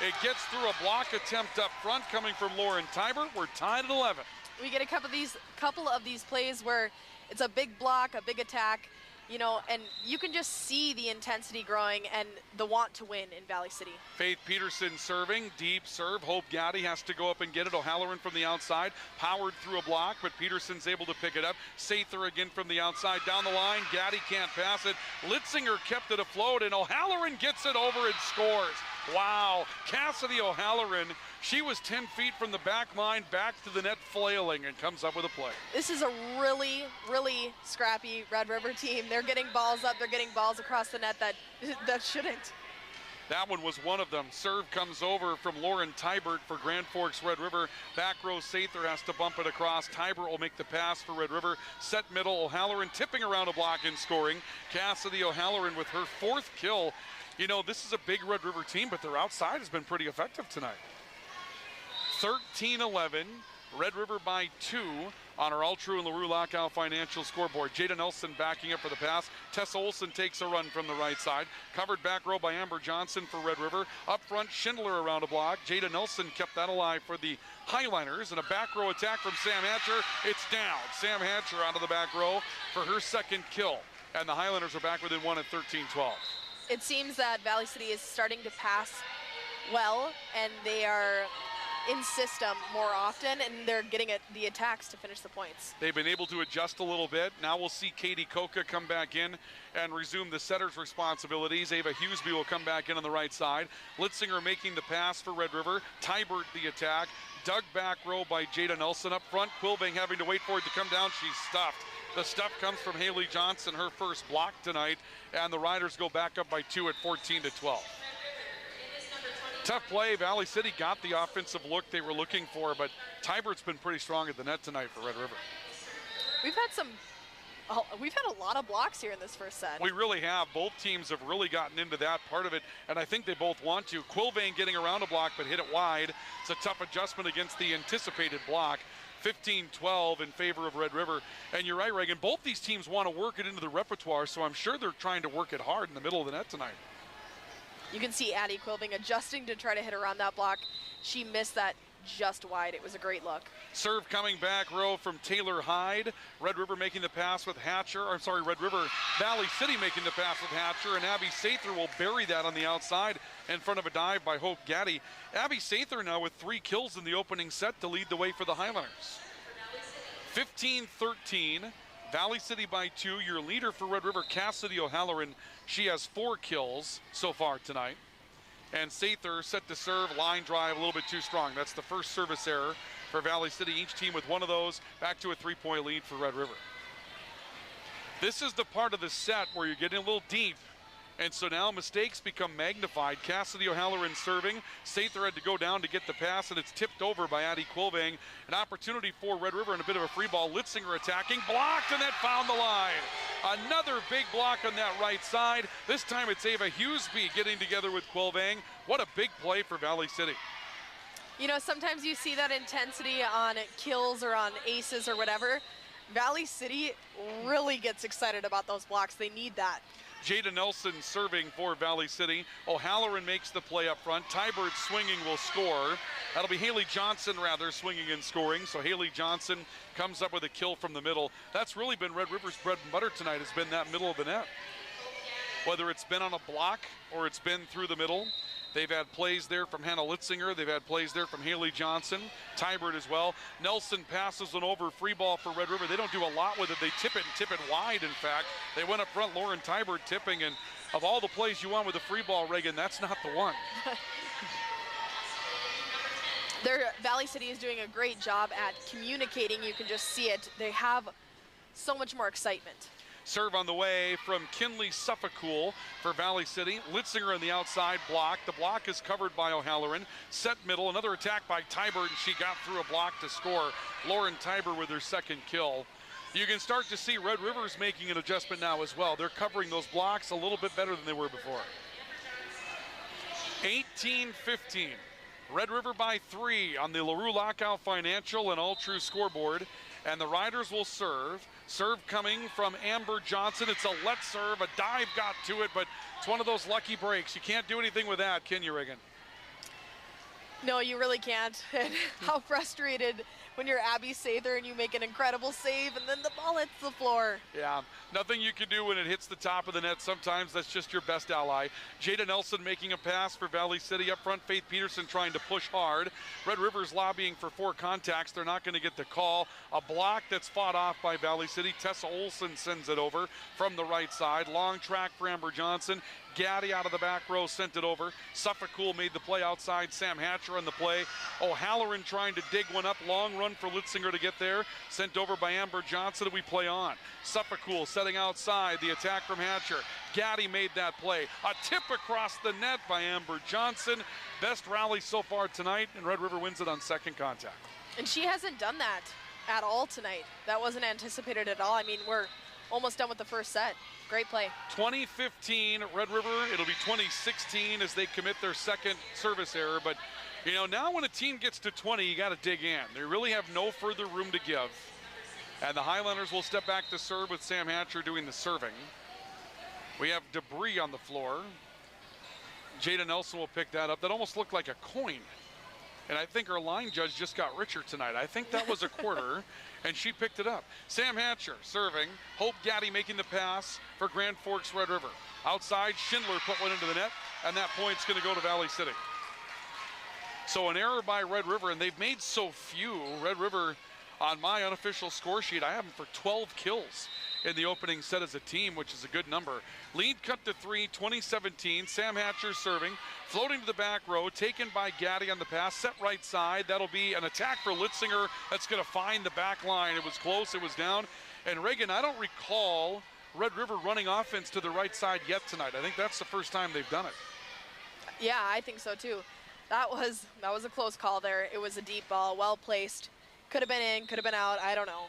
It gets through a block attempt up front coming from Lauren Tybert. We're tied at 11. We get a couple of these plays where it's a big block, a big attack, you know, and you can just see the intensity growing and the want to win in Valley City. Faith Peterson serving, deep serve. Hope Gaddy has to go up and get it. O'Halloran from the outside, powered through a block, but Peterson's able to pick it up. Sather again from the outside, down the line. Gaddy can't pass it. Litzinger kept it afloat, and O'Halloran gets it over and scores. Wow, Cassidy O'Halloran, she was 10 feet from the back line, back to the net flailing, and comes up with a play. This is a really, really scrappy Red River team. They're getting balls up, they're getting balls across the net that shouldn't. That one was one of them. Serve comes over from Lauren Tybert for Grand Forks Red River. Back row Sather has to bump it across. Tybert will make the pass for Red River. Set middle, O'Halloran tipping around a block and scoring. Cassidy O'Halloran with her 4th kill. You know, this is a big Red River team, but their outside has been pretty effective tonight. 13-11, Red River by 2 on our Altru and LaRue Lockout Financial scoreboard. Jada Nelson backing up for the pass. Tessa Olson takes a run from the right side. Covered back row by Amber Johnson for Red River. Up front, Schindler around a block. Jada Nelson kept that alive for the Highliners. And a back row attack from Sam Hatcher. It's down. Sam Hatcher out of the back row for her 2nd kill. And the Highlanders are back within 1 at 13-12. It seems that Valley City is starting to pass well, and they are in system more often, and they're getting the attacks to finish the points. They've been able to adjust a little bit. Now we'll see Katie Koka come back in and resume the setter's responsibilities. Ava Hughesby will come back in on the right side. Litzinger making the pass for Red River. Tybert the attack. Dug back row by Jada Nelson up front. Quilvane having to wait for it to come down. She's stuffed. The stuff comes from Haley Johnson, her first block tonight, and the Riders go back up by 2 at 14-12. Tough play. Valley City got the offensive look they were looking for, but Tybert's been pretty strong at the net tonight for Red River. We've had a lot of blocks here in this first set. We really have. Both teams have really gotten into that part of it, and I think they both want to. Quilvane getting around a block, but hit it wide. It's a tough adjustment against the anticipated block. 15-12 in favor of Red River. And you're right, Reagan, both these teams want to work it into the repertoire, so I'm sure they're trying to work it hard in the middle of the net tonight. You can see Addie Quilvane adjusting to try to hit around that block. She missed that just wide. It was a great look. Serve coming back row from Taylor Hyde. Red River making the pass with Hatcher. I'm sorry, Red River, Valley City making the pass with Hatcher, and Abby Sather will bury that on the outside in front of a dive by Hope Gaddy. Abby Sather now with 3 kills in the opening set to lead the way for the Highlanders. 15-13, Valley City by 2. Your leader for Red River, Cassidy O'Halloran. She has 4 kills so far tonight. And Sather set to serve, line drive a little bit too strong. That's the first service error for Valley City. Each team with one of those, back to a 3-point lead for Red River. This is the part of the set where you're getting a little deep, and so now mistakes become magnified. Cassidy O'Halloran serving. Sather had to go down to get the pass, and it's tipped over by Addie Quilvane. An opportunity for Red River and a bit of a free ball. Litzinger attacking, blocked, and that found the line. Another big block on that right side. This time it's Ava Hughesby getting together with Quilvane. What a big play for Valley City. You know, sometimes you see that intensity on kills or on aces or whatever. Valley City really gets excited about those blocks. They need that. Jada Nelson serving for Valley City. O'Halloran makes the play up front. Tybert swinging will score. That'll be Haley Johnson rather swinging and scoring. So Haley Johnson comes up with a kill from the middle. That's really been Red River's bread and butter tonight, has been that middle of the net. Whether it's been on a block or it's been through the middle. They've had plays there from Hannah Litzinger. They've had plays there from Haley Johnson. Tybert as well. Nelson passes an over free ball for Red River. They don't do a lot with it. They tip it wide, in fact. They went up front, Lauren Tybert tipping, and of all the plays you want with a free ball, Reagan, that's not the one. Valley City is doing a great job at communicating. You can just see it. They have so much more excitement. Serve on the way from Kinley Suffolcool for Valley City. Litzinger on the outside block. The block is covered by O'Halloran. Set middle, another attack by Tybert, and she got through a block to score. Lauren Tybert with her second kill. You can start to see Red River's making an adjustment now as well. They're covering those blocks a little bit better than they were before. 18-15. Red River by 3 on the LaRue Lockout Financial and All True scoreboard. And the Riders will serve. Serve coming from Amber Johnson. It's a let serve. A dive got to it, but it's one of those lucky breaks. You can't do anything with that, can you, Reagan? No, you really can't. And how frustrated when you're Abby Sather and you make an incredible save and then the ball hits the floor. Yeah, nothing you can do when it hits the top of the net. Sometimes that's just your best ally. Jada Nelson making a pass for Valley City up front. Faith Peterson trying to push hard. Red River's lobbying for 4 contacts. They're not going to get the call. A block that's fought off by Valley City. Tessa Olson sends it over from the right side. Long track for Amber Johnson. Gaddy out of the back row sent it over. Suffolcool made the play outside. Sam Hatcher on the play. O'Halloran trying to dig one up. Long run for Litzinger to get there. Sent over by Amber Johnson. We play on. Suffolcool setting outside. The attack from Hatcher. Gaddy made that play. A tip across the net by Amber Johnson. Best rally so far tonight, and Red River wins it on second contact. And she hasn't done that at all tonight. That wasn't anticipated at all. I mean, we're almost done with the first set. Great play. 2015 Red River. It'll be 2016 as they commit their second service error. But, you know, now when a team gets to 20, you got to dig in. They really have no further room to give. And the Highlanders will step back to serve with Sam Hatcher doing the serving. We have debris on the floor. Jada Nelson will pick that up. That almost looked like a coin. And I think our line judge just got richer tonight. I think that was a quarter, and she picked it up. Sam Hatcher serving. Hope Gaddy making the pass for Grand Forks Red River. Outside, Schindler put one into the net, and that point's going to go to Valley City. So an error by Red River, and they've made so few. Red River, on my unofficial score sheet, I have them for 12 kills in the opening set as a team, which is a good number. Lead cut to 3, 2017. Sam Hatcher serving. Floating to the back row, taken by Gaddy on the pass, set right side. That'll be an attack for Litzinger. That's going to find the back line. It was close, it was down. And Reagan, I don't recall Red River running offense to the right side yet tonight. I think that's the first time they've done it. Yeah, I think so too. That was a close call there. It was a deep ball, well placed. Could have been in, could have been out, I don't know.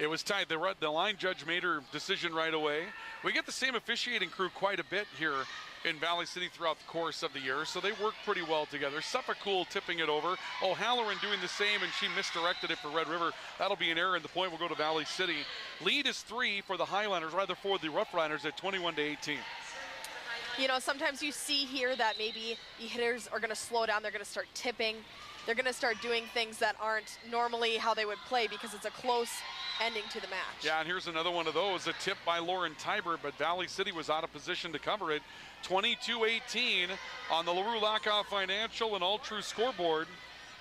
It was tight. The line judge made her decision right away. We get the same officiating crew quite a bit here in Valley City throughout the course of the year, so they work pretty well together. Suffolcool tipping it over. O'Halloran doing the same, and she misdirected it for Red River. That'll be an error, and the point will go to Valley City. Lead is 3 for the Highlanders, rather for the Rough Riders at 21-18. You know, sometimes you see here that maybe the hitters are going to slow down. They're going to start tipping. They're going to start doing things that aren't normally how they would play because it's a close ending to the match. Yeah, and here's another one of those, a tip by Lauren Tybert, but Valley City was out of position to cover it. 22-18 on the LaRue Lockout Financial and All True scoreboard.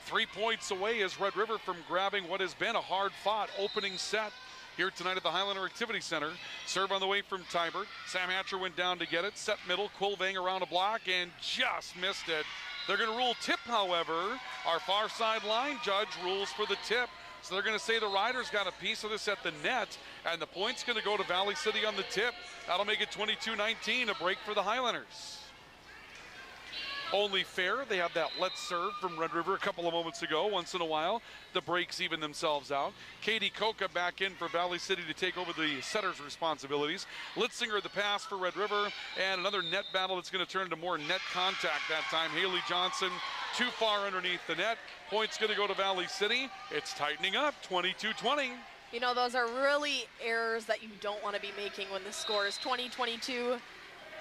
3 points away is Red River from grabbing what has been a hard-fought opening set here tonight at the Highlander Activity Center. Serve on the way from Tybert. Sam Hatcher went down to get it. Set middle, Quilvang around a block and just missed it. They're going to rule tip, however. Our far side line judge rules for the tip. So they're going to say the Riders got a piece of this at the net, and the point's going to go to Valley City on the tip. That'll make it 22-19, a break for the Highlanders. Only fair, they have that let's serve from Red River a couple of moments ago. Once in a while, the breaks even themselves out. Katie Coca back in for Valley City to take over the setter's responsibilities. Litzinger the pass for Red River, and another net battle that's going to turn into more net contact that time. Haley Johnson too far underneath the net. Point's going to go to Valley City. It's tightening up, 22-20. You know, those are really errors that you don't want to be making when the score is 20-22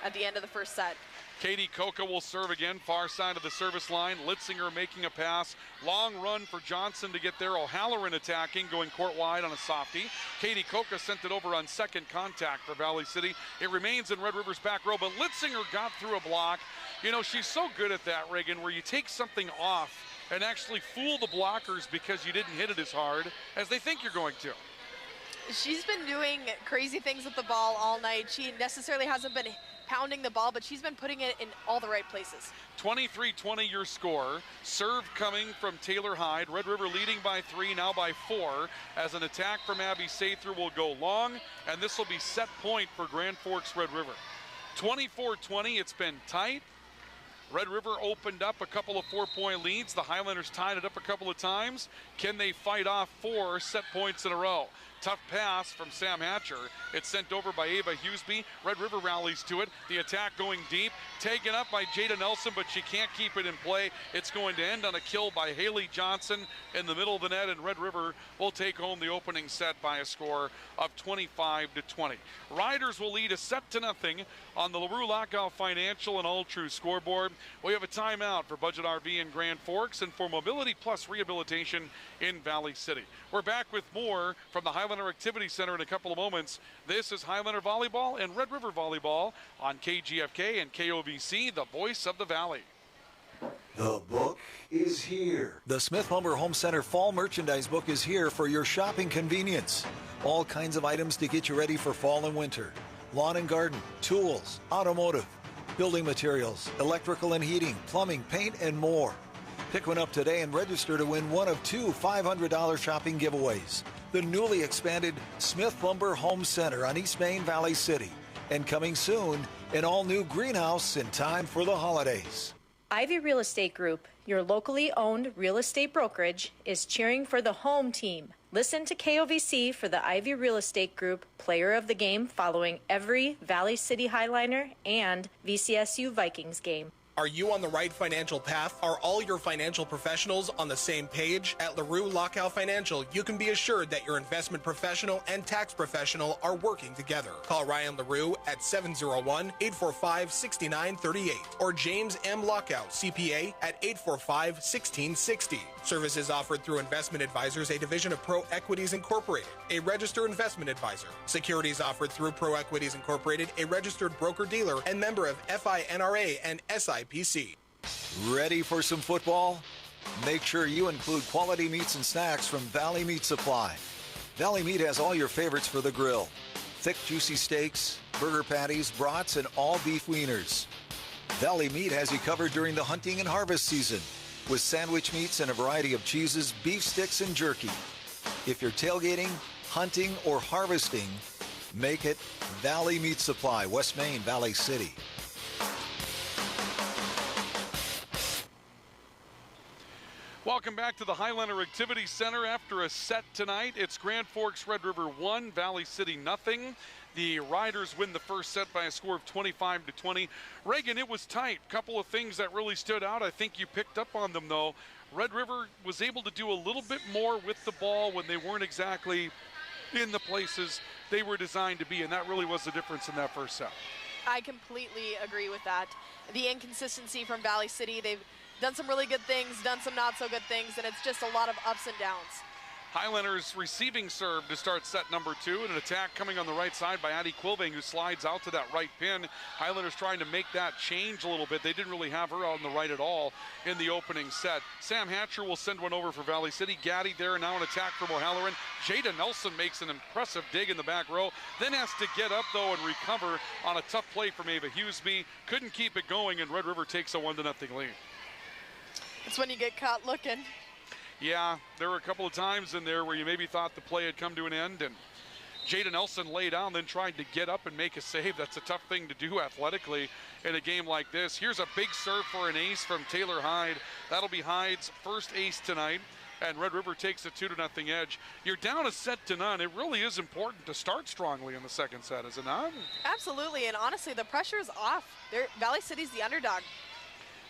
at the end of the first set. Katie Coca will serve again, far side of the service line. Litzinger making a pass. Long run for Johnson to get there. O'Halloran attacking, going court wide on a softie. Katie Coca sent it over on second contact for Valley City. It remains in Red River's back row, but Litzinger got through a block. You know, she's so good at that, Reagan, where you take something off and actually fool the blockers because you didn't hit it as hard as they think you're going to. She's been doing crazy things with the ball all night. She necessarily hasn't been pounding the ball, but she's been putting it in all the right places. 23-20 your score. Serve coming from Taylor Hyde. Red River leading by 3, now by 4, as an attack from Abby Sather will go long, and this will be set point for Grand Forks Red River. 24-20, it's been tight. Red River opened up a couple of 4-point leads. The Highlanders tied it up a couple of times. Can they fight off 4 set points in a row? Tough pass from Sam Hatcher. It's sent over by Ava Hughesby. Red River rallies to it. The attack going deep. Taken up by Jada Nelson, but she can't keep it in play. It's going to end on a kill by Haley Johnson in the middle of the net, and Red River will take home the opening set by a score of 25-20. Riders will lead a set to nothing on the LaRue Lockout Financial and All True scoreboard. We have a timeout for Budget RV in Grand Forks and for Mobility Plus Rehabilitation in Valley City. We're back with more from the Highlander Activity Center in a couple of moments. This is Highlander Volleyball and Red River Volleyball on KGFK and KOVC, the voice of the Valley. The book is here. The Smith Lumber Home Center Fall Merchandise Book is here for your shopping convenience. All kinds of items to get you ready for fall and winter. Lawn and garden, tools, automotive, building materials, electrical and heating, plumbing, paint, and more. Pick one up today and register to win one of 2 $500 shopping giveaways. The newly expanded Smith Lumber Home Center on East Main, Valley City. And coming soon, an all-new greenhouse in time for the holidays. Ivy Real Estate Group, your locally owned real estate brokerage, is cheering for the home team. Listen to KOVC for the Ivy Real Estate Group Player of the Game following every Valley City Highliner and VCSU Vikings game. Are you on the right financial path? Are all your financial professionals on the same page? At LaRue Lockout Financial, you can be assured that your investment professional and tax professional are working together. Call Ryan LaRue at 701-845-6938 or James M. Lockout, CPA, at 845-1660. Services offered through Investment Advisors, a division of Pro Equities Incorporated, a registered investment advisor. Securities offered through Pro Equities Incorporated, a registered broker-dealer and member of FINRA and SIPC. Ready for some football? Make sure you include quality meats and snacks from Valley Meat Supply. Valley Meat has all your favorites for the grill. Thick, juicy steaks, burger patties, brats, and all beef wieners. Valley Meat has you covered during the hunting and harvest season with sandwich meats and a variety of cheeses, beef sticks, and jerky. If you're tailgating, hunting, or harvesting, make it Valley Meat Supply, West Main, Valley City. Welcome back to the Highlander Activity Center. After a set tonight, it's Grand Forks Red River 1, Valley City nothing. The Riders win the first set by a score of 25-20. Reagan, it was tight. Couple of things that really stood out. I think you picked up on them, though. Red River was able to do a little bit more with the ball when they weren't exactly in the places they were designed to be, and that really was the difference in that first set. I completely agree with that. The inconsistency from Valley City, they've done some really good things, done some not so good things, and it's just a lot of ups and downs. Highlanders receiving serve to start set number 2, and an attack coming on the right side by Addie Quilving, who slides out to that right pin. Highlanders trying to make that change a little bit. They didn't really have her on the right at all in the opening set. Sam Hatcher will send one over for Valley City. Gaddy there, now an attack from O'Halloran. Jada Nelson makes an impressive dig in the back row, then has to get up though and recover on a tough play from Ava Hughesby. Couldn't keep it going, and Red River takes a 1-0 lead. It's when you get caught looking. Yeah, there were a couple of times in there where you maybe thought the play had come to an end, and Jada Nelson lay down, then tried to get up and make a save. That's a tough thing to do athletically in a game like this. Here's a big serve for an ace from Taylor Hyde. That'll be Hyde's first ace tonight, and Red River takes a 2-0 edge. You're down a set to none. It really is important to start strongly in the second set, is it not? Absolutely, and honestly, the pressure's off. Valley City's the underdog.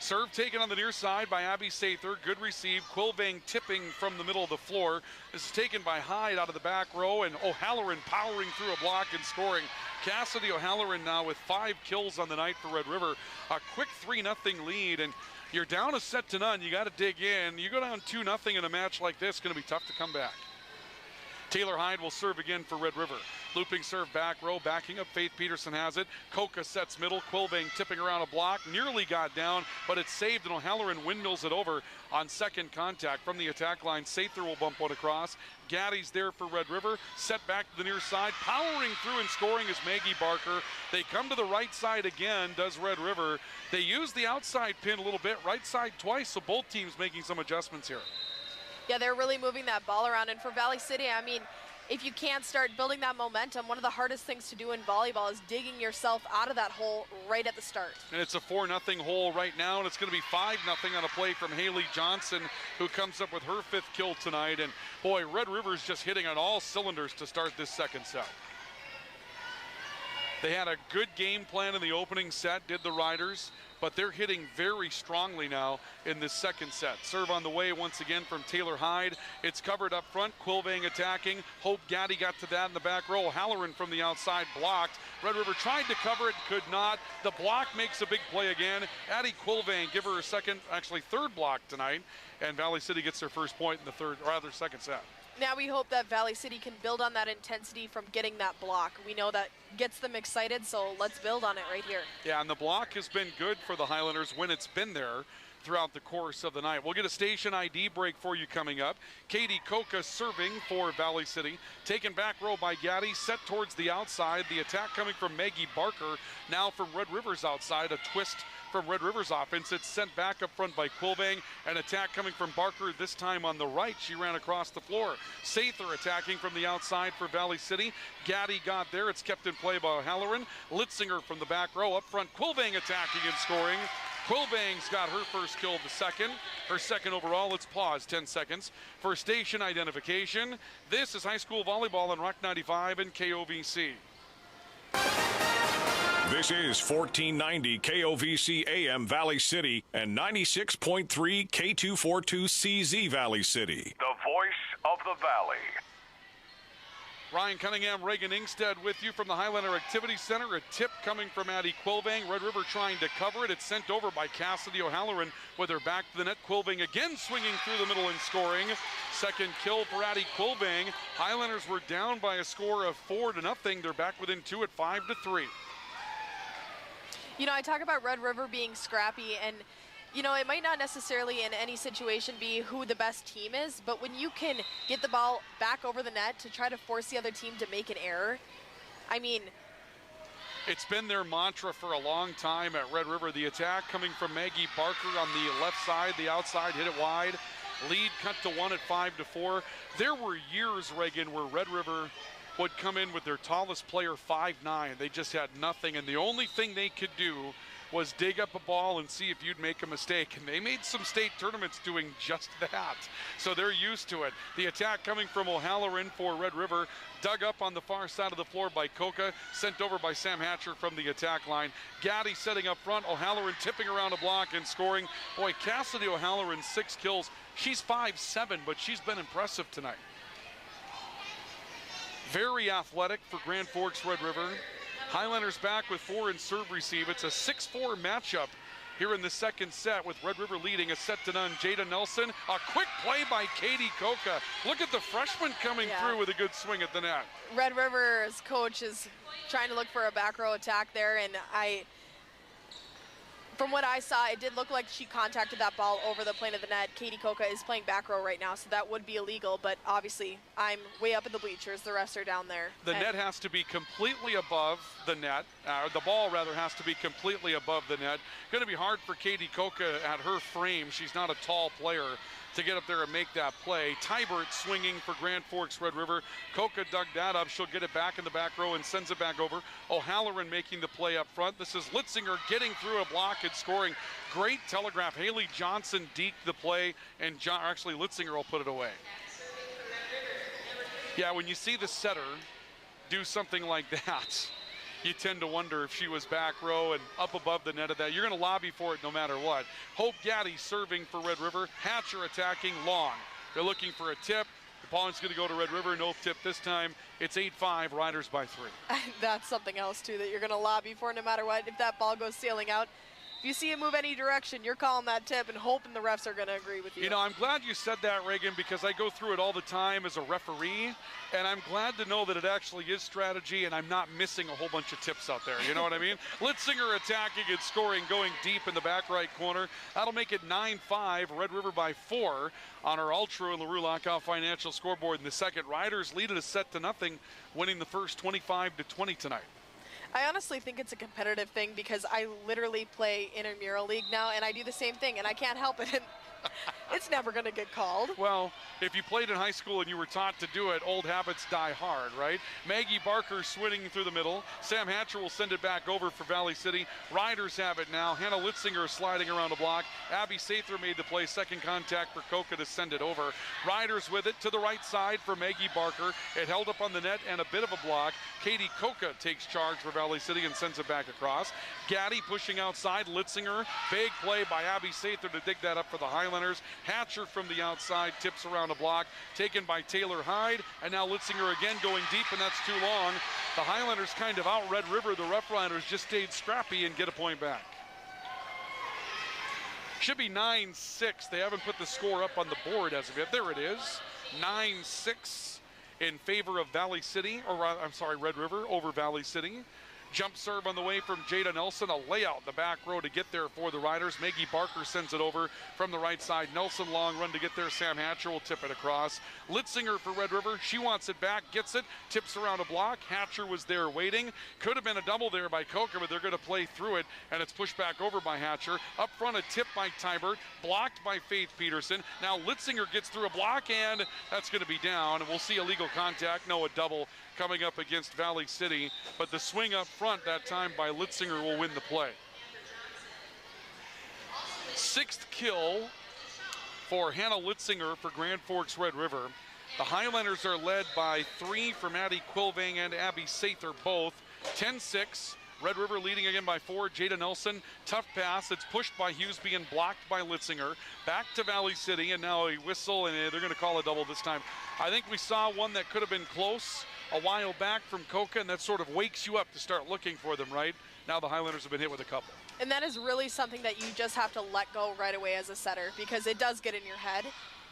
Serve taken on the near side by Abby Sather. Good receive. Quilvang tipping from the middle of the floor. This is taken by Hyde out of the back row, and O'Halloran powering through a block and scoring. Cassidy O'Halloran now with 5 kills on the night for Red River. A quick 3-0 lead, and you're down a set to none. You got to dig in. You go down 2-0 in a match like this, going to be tough to come back. Taylor Hyde will serve again for Red River. Looping serve back row, backing up. Faith Peterson has it. Coca sets middle. Quilvang tipping around a block. Nearly got down, but it's saved, and O'Halloran windmills it over on second contact. From the attack line, Sather will bump one across. Gaddy's there for Red River. Set back to the near side. Powering through and scoring is Maggie Barker. They come to the right side again, does Red River. They use the outside pin a little bit, right side twice, so both teams making some adjustments here. Yeah, they're really moving that ball around. And for Valley City, I mean, if you can't start building that momentum, one of the hardest things to do in volleyball is digging yourself out of that hole right at the start. And it's a 4-0 hole right now, and it's going to be 5-0 on a play from Haley Johnson, who comes up with her 5th kill tonight. And boy, Red River's just hitting on all cylinders to start this second set. They had a good game plan in the opening set, did the Riders, but they're hitting very strongly now in this second set. Serve on the way once again from Taylor Hyde. It's covered up front. Quilvang attacking. Hope Gaddy got to that in the back row. Halloran from the outside blocked. Red River tried to cover it, could not. The block makes a big play again. Addie Quilvang, give her a second, actually 3rd block tonight, and Valley City gets their first point in the second set. Now we hope that Valley City can build on that intensity from getting that block. We know that gets them excited, so let's build on it right here. Yeah, and the block has been good for the Highlanders when it's been there throughout the course of the night. We'll get a station ID break for you coming up. Katie Coca serving for Valley City. Taken back row by Gaddy, set towards the outside. The attack coming from Maggie Barker. Now from Red River's outside, a twist from Red River's offense. It's sent back up front by Quilvang. An attack coming from Barker, this time on the right. She ran across the floor. Sather attacking from the outside for Valley City. Gaddy got there. It's kept in play by O'Halloran. Litzinger from the back row. Up front, Quilvang attacking and scoring. Quilvang's got her first kill, the second. Her second overall. Let's pause 10 seconds for station identification. This is high school volleyball on Rock 95 and KOVC. This is 1490 KOVC AM Valley City and 96.3 K242CZ Valley City. The voice of the Valley. Ryan Cunningham, Reagan Ingstead with you from the Highlander Activity Center. A tip coming from Addie Quilvang. Red River trying to cover it. It's sent over by Cassidy O'Halloran with her back to the net. Quilvang again swinging through the middle and scoring. Second kill for Addie Quilvang. Highlanders were down by a score of 4-0. They're back within 2 at 5-3. You know, I talk about Red River being scrappy, and you know, it might not necessarily in any situation be who the best team is, but when you can get the ball back over the net to try to force the other team to make an error, I mean, it's been their mantra for a long time at Red River. The attack coming from Maggie Barker on the left side, the outside, hit it wide. Lead cut to 1 at 5-4. There were years, Reagan, where Red River would come in with their tallest player 5'9". They just had nothing, and the only thing they could do was dig up a ball and see if you'd make a mistake. And they made some state tournaments doing just that. So they're used to it. The attack coming from O'Halloran for Red River, dug up on the far side of the floor by Coca, sent over by Sam Hatcher from the attack line. Gaddy setting up front, O'Halloran tipping around a block and scoring. Boy, Cassidy O'Halloran, 6 kills. She's 5'7", but she's been impressive tonight. Very athletic for Grand Forks Red River. Highlanders back with 4 in serve receive. It's a 6-4 matchup here in the second set with Red River leading a set to none. Jada Nelson, a quick play by Katie Coca. Look at the freshman coming through with a good swing at the net. Red River's coach is trying to look for a back row attack there, and from what I saw, it did look like she contacted that ball over the plane of the net. Katie Coca is playing back row right now, so that would be illegal, but obviously I'm way up in the bleachers. The refs are down there. The net has to be completely above the net. The ball, rather, has to be completely above the net. Going to be hard for Katie Coca at her frame. She's not a tall player to get up there and make that play. Tybert swinging for Grand Forks Red River. Coca dug that up. She'll get it back in the back row and sends it back over. O'Halloran making the play up front. This is Litzinger getting through a block and scoring. Great telegraph. Haley Johnson deked the play, and actually Litzinger will put it away. Yeah, when you see the setter do something like that, you tend to wonder if she was back row and up above the net of that. You're going to lobby for it no matter what. Hope Gaddy serving for Red River. Hatcher attacking long. They're looking for a tip. The point's going to go to Red River. No tip this time. It's 8-5, Riders by 3. That's something else, too, that you're going to lobby for no matter what. If that ball goes sailing out, if you see it move any direction, you're calling that tip and hoping the refs are going to agree with you. You know, I'm glad you said that, Reagan, because I go through it all the time as a referee, and I'm glad to know that it actually is strategy and I'm not missing a whole bunch of tips out there. You know what I mean? Litzinger attacking and scoring, going deep in the back right corner. That'll make it 9-5, Red River by 4 on our Ultra and LaRue Lockout Financial scoreboard in the second. Riders lead it a set to nothing, winning the first 25-20 tonight. I honestly think it's a competitive thing because I literally play intramural league now, and I do the same thing, and I can't help it. It's never going to get called. Well, if you played in high school and you were taught to do it, old habits die hard, right? Maggie Barker swinging through the middle. Sam Hatcher will send it back over for Valley City. Riders have it now. Hannah Litzinger sliding around the block. Abby Sather made the play. Second contact for Coca to send it over. Riders with it to the right side for Maggie Barker. It held up on the net and a bit of a block. Katie Coca takes charge for Valley City and sends it back across. Gaddy pushing outside. Litzinger. Big play by Abby Sather to dig that up for the Highlanders. Hatcher from the outside tips around a block, taken by Taylor Hyde, and now Litzinger again going deep, and that's too long. The Highlanders kind of out Red River. The Rough Riders just stayed scrappy and get a point back. Should be 9-6. They haven't put the score up on the board as of yet. There it is, 9-6 in favor of Valley City, or I'm sorry, Red River over Valley City. Jump serve on the way from Jada Nelson. A layout in the back row to get there for the Riders. Maggie Barker sends it over from the right side. Nelson long run to get there. Sam Hatcher will tip it across. Litzinger for Red River. She wants it back, gets it, tips around a block. Hatcher was there waiting. Could have been a double there by Coca, but they're going to play through it, and it's pushed back over by Hatcher. Up front, a tip by Tybert, blocked by Faith Peterson. Now Litzinger gets through a block, and that's going to be down. And we'll see illegal contact. No, a double coming up against Valley City, but the swing up front that time by Litzinger will win the play. Sixth kill for Hannah Litzinger for Grand Forks Red River. The Highlanders are led by 3 from Addie Quilvang and Abby Sather both. 10-6. Red River leading again by 4. Jada Nelson, tough pass. It's pushed by Hughesby and blocked by Litzinger. Back to Valley City, and now a whistle, and they're going to call a double this time. I think we saw one that could have been close a while back from Coca, and that sort of wakes you up to start looking for them, right? Now the Highlanders have been hit with a couple. And that is really something that you just have to let go right away as a setter, because it does get in your head,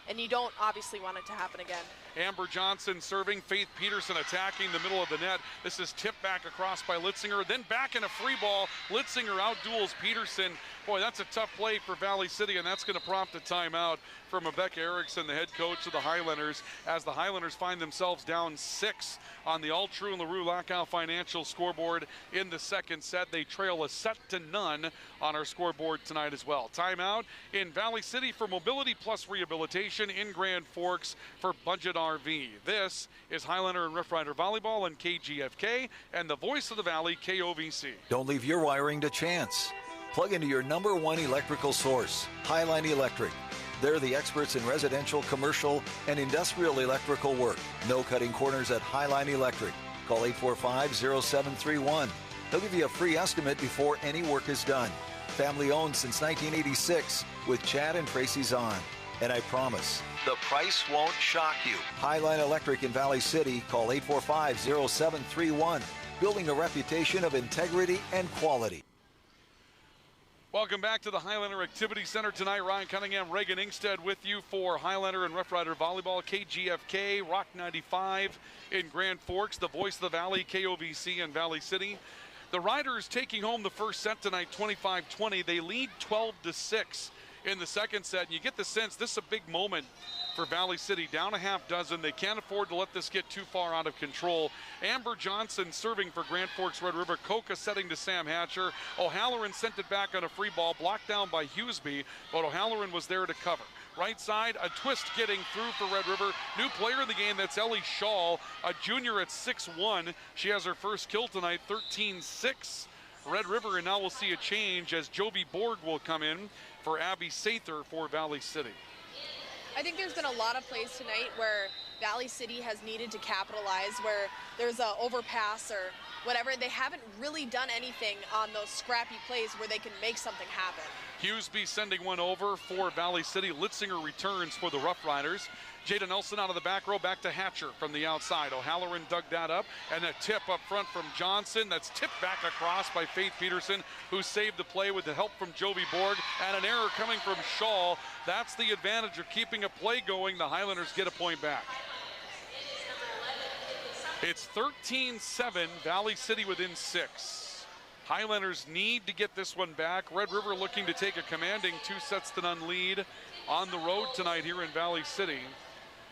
and you don't obviously want it to happen again. Amber Johnson serving, Faith Peterson attacking the middle of the net. This is tipped back across by Litzinger, then back in a free ball. Litzinger outduels Peterson. Boy, that's a tough play for Valley City, and that's going to prompt a timeout from Rebecca Erickson, the head coach of the Highlanders, as the Highlanders find themselves down 6 on the All True and LaRue Lockout Financial scoreboard in the second set. They trail a set to none on our scoreboard tonight as well. Timeout in Valley City for Mobility Plus Rehabilitation, in Grand Forks for Budget RV. This is Highlander and Rough Rider Volleyball on KGFK and the voice of the Valley, KOVC. Don't leave your wiring to chance. Plug into your #1 electrical source, Highline Electric. They're the experts in residential, commercial, and industrial electrical work. No cutting corners at Highline Electric. Call 845-0731. They'll give you a free estimate before any work is done. Family owned since 1986 with Chad and Tracy Zahn. And I promise, the price won't shock you. Highline Electric in Valley City. Call 845-0731. Building a reputation of integrity and quality. Welcome back to the Highlander Activity Center tonight. Ryan Cunningham, Reagan Ingstead with you for Highlander and Rough Rider Volleyball. KGFK, Rock 95 in Grand Forks, the voice of the Valley, KOVC in Valley City. The Riders taking home the first set tonight, 25-20. They lead 12-6 in the second set, and you get the sense this is a big moment for Valley City, down a half dozen. They can't afford to let this get too far out of control. Amber Johnson serving for Grand Forks Red River. Coca setting to Sam Hatcher. O'Halloran sent it back on a free ball, blocked down by Hughesby, but O'Halloran was there to cover. Right side, a twist getting through for Red River. New player of the game, that's Ellie Shaw, a junior at 6'1". She has her first kill tonight, 13-6. Red River, and now we'll see a change as Jovi Borg will come in for Abby Sather for Valley City. I think there's been a lot of plays tonight where Valley City has needed to capitalize, where there's a overpass or whatever. They haven't really done anything on those scrappy plays where they can make something happen. Hughesby sending one over for Valley City. Litzinger returns for the Rough Riders. Jada Nelson out of the back row, back to Hatcher from the outside. O'Halloran dug that up, and a tip up front from Johnson. That's tipped back across by Faith Peterson, who saved the play with the help from Jovi Borg, and an error coming from Shaw. That's the advantage of keeping a play going. The Highlanders get a point back. It's 13-7, Valley City within 6. Highlanders need to get this one back. Red River looking to take a commanding 2-0 lead on the road tonight here in Valley City.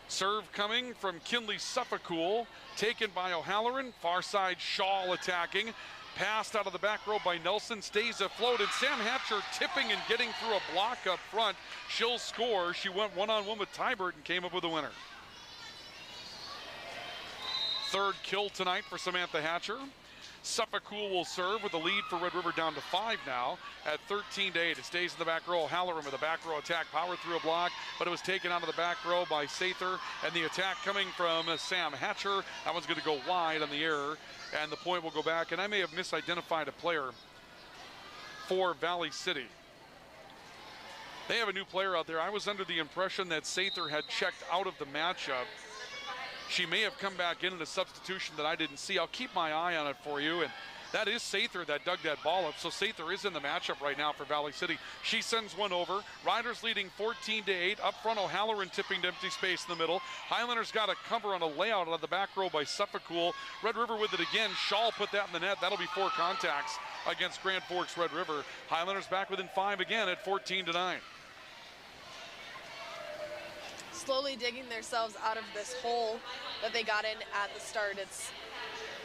Serve coming from Kinley Suffolcool, taken by O'Halloran. Far side Shaw attacking. Passed out of the back row by Nelson, stays afloat, and Sam Hatcher tipping and getting through a block up front. She'll score. She went one-on-one with Tybert and came up with a winner. Third kill tonight for Samantha Hatcher. Suffolcool will serve with the lead for Red River down to 5 now at 13-8. It stays in the back row. Halloran with a back row attack, powered through a block, but it was taken out of the back row by Sather, and the attack coming from Sam Hatcher. That one's going to go wide on the error, and the point will go back. And I may have misidentified a player for Valley City. They have a new player out there. I was under the impression that Sather had checked out of the matchup. She may have come back in a substitution that I didn't see. I'll keep my eye on it for you. And that is Sather that dug that ball up. So Sather is in the matchup right now for Valley City. She sends one over. Riders leading 14-8. Up front, O'Halloran tipping to empty space in the middle. Highlanders got a cover on a layout out of the back row by Suffolcool. Red River with it again. Shaw put that in the net. That'll be 4 contacts against Grand Forks Red River. Highlanders back within 5 again at 14-9. Slowly digging themselves out of this hole that they got in at the start. It's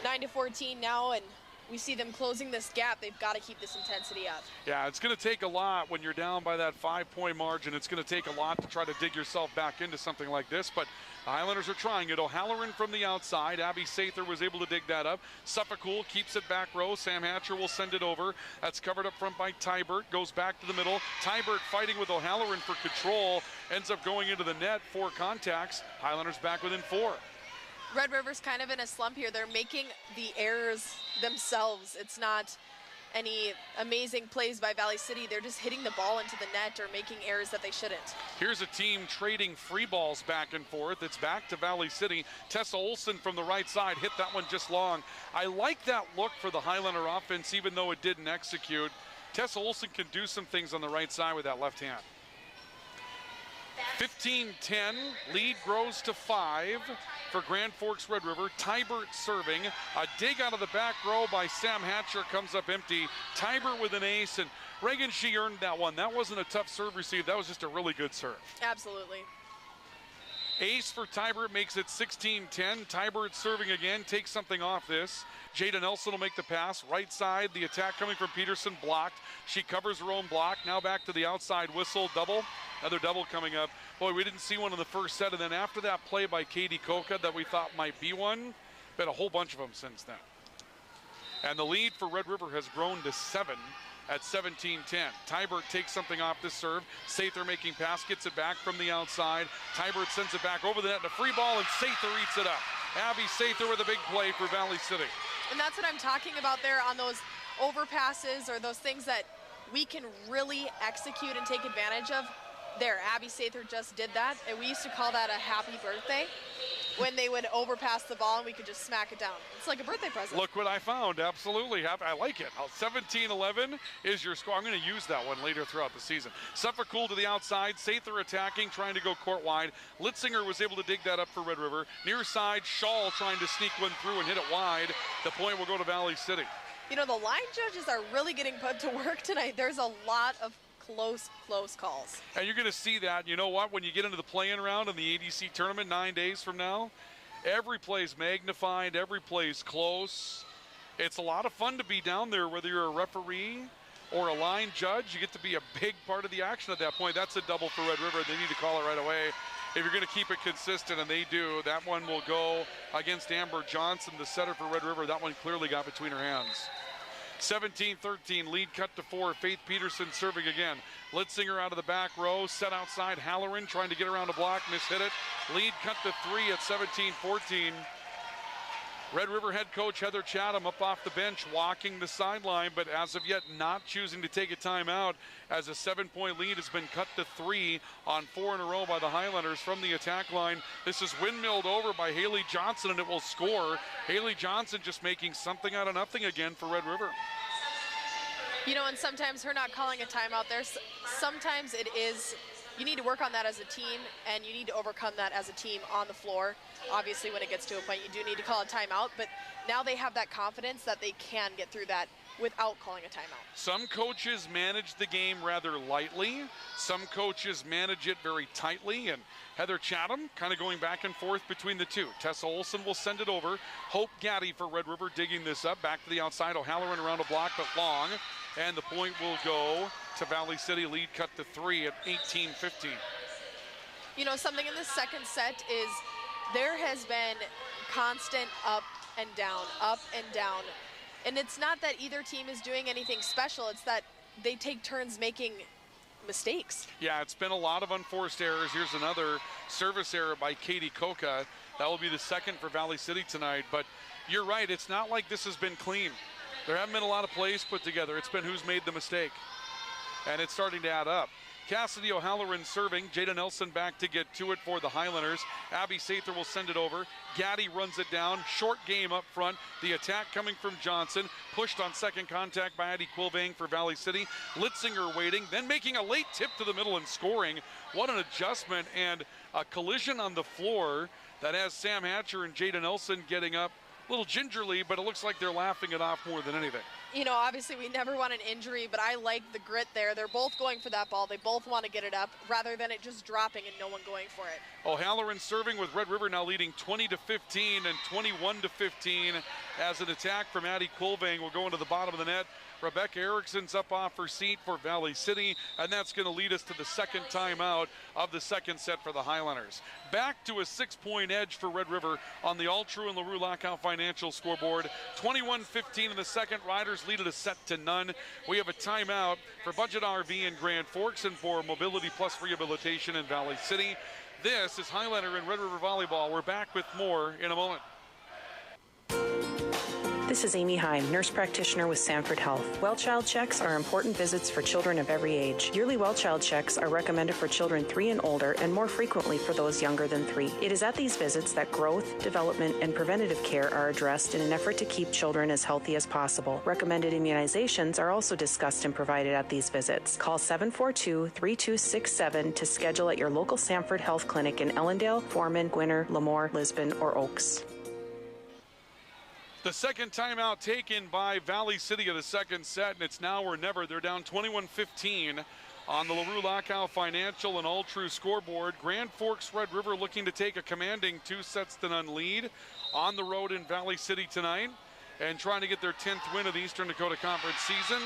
9-14 now, and we see them closing this gap. They've got to keep this intensity up. Yeah, it's going to take a lot when you're down by that 5-point margin. It's going to take a lot to try to dig yourself back into something like this, but the Highlanders are trying it. O'Halloran from the outside. Abby Sather was able to dig that up. Suffolcool keeps it back row. Sam Hatcher will send it over. That's covered up front by Tybert. Goes back to the middle. Tybert fighting with O'Halloran for control. Ends up going into the net. 4 contacts. Highlanders back within 4. Red River's kind of in a slump here. They're making the errors themselves. It's not any amazing plays by Valley City. They're just hitting the ball into the net or making errors that they shouldn't. Here's a team trading free balls back and forth. It's back to Valley City. Tessa Olsen from the right side hit that one just long. I like that look for the Highlander offense, even though it didn't execute. Tessa Olsen can do some things on the right side with that left hand. 15-10, lead grows to 5 for Grand Forks Red River. Tybert serving. A dig out of the back row by Sam Hatcher comes up empty. Tybert with an ace, and Reagan, she earned that one. That wasn't a tough serve receive. That was just a really good serve. Absolutely. Ace for Tybert makes it 16-10. Tybert serving again, takes something off this. Jada Nelson will make the pass. Right side, the attack coming from Peterson, blocked. She covers her own block. Now back to the outside whistle, double. Another double coming up. Boy, we didn't see one in the first set, and then after that play by Katie Koka that we thought might be one, been a whole bunch of them since then. And the lead for Red River has grown to 7 at 17-10. Tybert takes something off this serve. Sather making pass, gets it back from the outside. Tybert sends it back over the net, and a free ball, and Sather eats it up. Abby Sather with a big play for Valley City. And that's what I'm talking about there on those overpasses or those things that we can really execute and take advantage of. There, Abby Sather just did that, and we used to call that a happy birthday when they would overpass the ball and we could just smack it down. It's like a birthday present. Look what I found. Absolutely. I like it. 17-11 is your score. I'm going to use that one later throughout the season. Suffolcool to the outside. Sather attacking, trying to go court wide. Litzinger was able to dig that up for Red River. Near side, Shaw trying to sneak one through and hit it wide. The point will go to Valley City. You know, the line judges are really getting put to work tonight. There's a lot of close calls. And you're going to see that. You know what? When you get into the play-in round in the ADC tournament 9 days from now, every play is magnified. Every play is close. It's a lot of fun to be down there, whether you're a referee or a line judge. You get to be a big part of the action at that point. That's a double for Red River. They need to call it right away. If you're going to keep it consistent, and they do, that one will go against Amber Johnson, the setter for Red River. That one clearly got between her hands. 17-13, lead cut to 4. Faith Peterson serving again. Litzinger out of the back row, set outside. Halloran trying to get around a block, mishit it. Lead cut to 3 at 17-14. Red River head coach Heather Chatham up off the bench, walking the sideline, but as of yet not choosing to take a timeout as a 7-point lead has been cut to 3 on 4 in a row by the Highlanders from the attack line. This is windmilled over by Haley Johnson, and it will score. Haley Johnson just making something out of nothing again for Red River. You know, and sometimes her not calling a timeout there, sometimes it is, you need to work on that as a team, and you need to overcome that as a team on the floor. Obviously, when it gets to a point, you do need to call a timeout, but now they have that confidence that they can get through that without calling a timeout. Some coaches manage the game rather lightly. Some coaches manage it very tightly, and Heather Chatham kind of going back and forth between the two. Tessa Olson will send it over. Hope Gaddy for Red River digging this up. Back to the outside. O'Halloran around a block, but long. And the point will go to Valley City. Lead cut to 3 at 18-15. You know, something in the second set is there has been constant up and down, up and down. And it's not that either team is doing anything special. It's that they take turns making mistakes. Yeah, it's been a lot of unforced errors. Here's another service error by Katie Koka. That will be the second for Valley City tonight. But you're right, it's not like this has been clean. There haven't been a lot of plays put together. It's been who's made the mistake. And it's starting to add up. Cassidy O'Halloran serving. Jada Nelson back to get to it for the Highlanders. Abby Sather will send it over. Gaddy runs it down. Short game up front. The attack coming from Johnson. Pushed on second contact by Addie Quilvang for Valley City. Litzinger waiting, then making a late tip to the middle and scoring. What an adjustment, and a collision on the floor that has Sam Hatcher and Jada Nelson getting up a little gingerly, but it looks like they're laughing it off more than anything. You know, obviously we never want an injury, but I like the grit there. They're both going for that ball. They both want to get it up rather than it just dropping and no one going for it. O'Halloran serving with Red River now leading 20-15 and 21-15 as an attack from Addie Quilvang will go into the bottom of the net. Rebecca Erickson's up off her seat for Valley City, and that's going to lead us to the second timeout of the second set for the Highlanders. Back to a 6-point edge for Red River on the All-True and LaRue Lockout Financial scoreboard. 21-15 in the second. Riders lead it a set to none. We have a timeout for Budget RV in Grand Forks and for Mobility Plus Rehabilitation in Valley City. This is Highlander and Red River Volleyball. We're back with more in a moment. This is Amy Heim, nurse practitioner with Sanford Health. Well child checks are important visits for children of every age. Yearly well child checks are recommended for children 3 and older and more frequently for those younger than 3. It is at these visits that growth, development, and preventative care are addressed in an effort to keep children as healthy as possible. Recommended immunizations are also discussed and provided at these visits. Call 742-3267 to schedule at your local Sanford Health Clinic in Ellendale, Foreman, Gwinner, Lemoore, Lisbon, or Oaks. The second timeout taken by Valley City of the second set, and it's now or never. They're down 21-15 on the LaRue Lockout Financial and All-True scoreboard. Grand Forks Red River looking to take a commanding 2-0 lead on the road in Valley City tonight and trying to get their 10th win of the Eastern Dakota Conference season.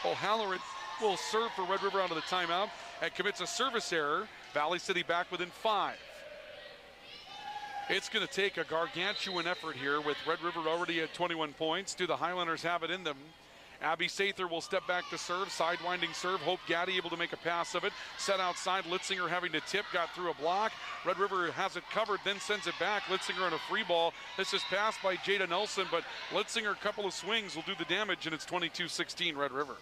O'Halloran will serve for Red River out of the timeout and commits a service error. Valley City back within 5. It's going to take a gargantuan effort here with Red River already at 21 points. Do the Highlanders have it in them? Abby Sather will step back to serve, sidewinding serve. Hope Gaddy able to make a pass of it. Set outside, Litzinger having to tip, got through a block. Red River has it covered, then sends it back. Litzinger on a free ball. This is passed by Jada Nelson, but Litzinger, a couple of swings will do the damage, and it's 22-16 Red River.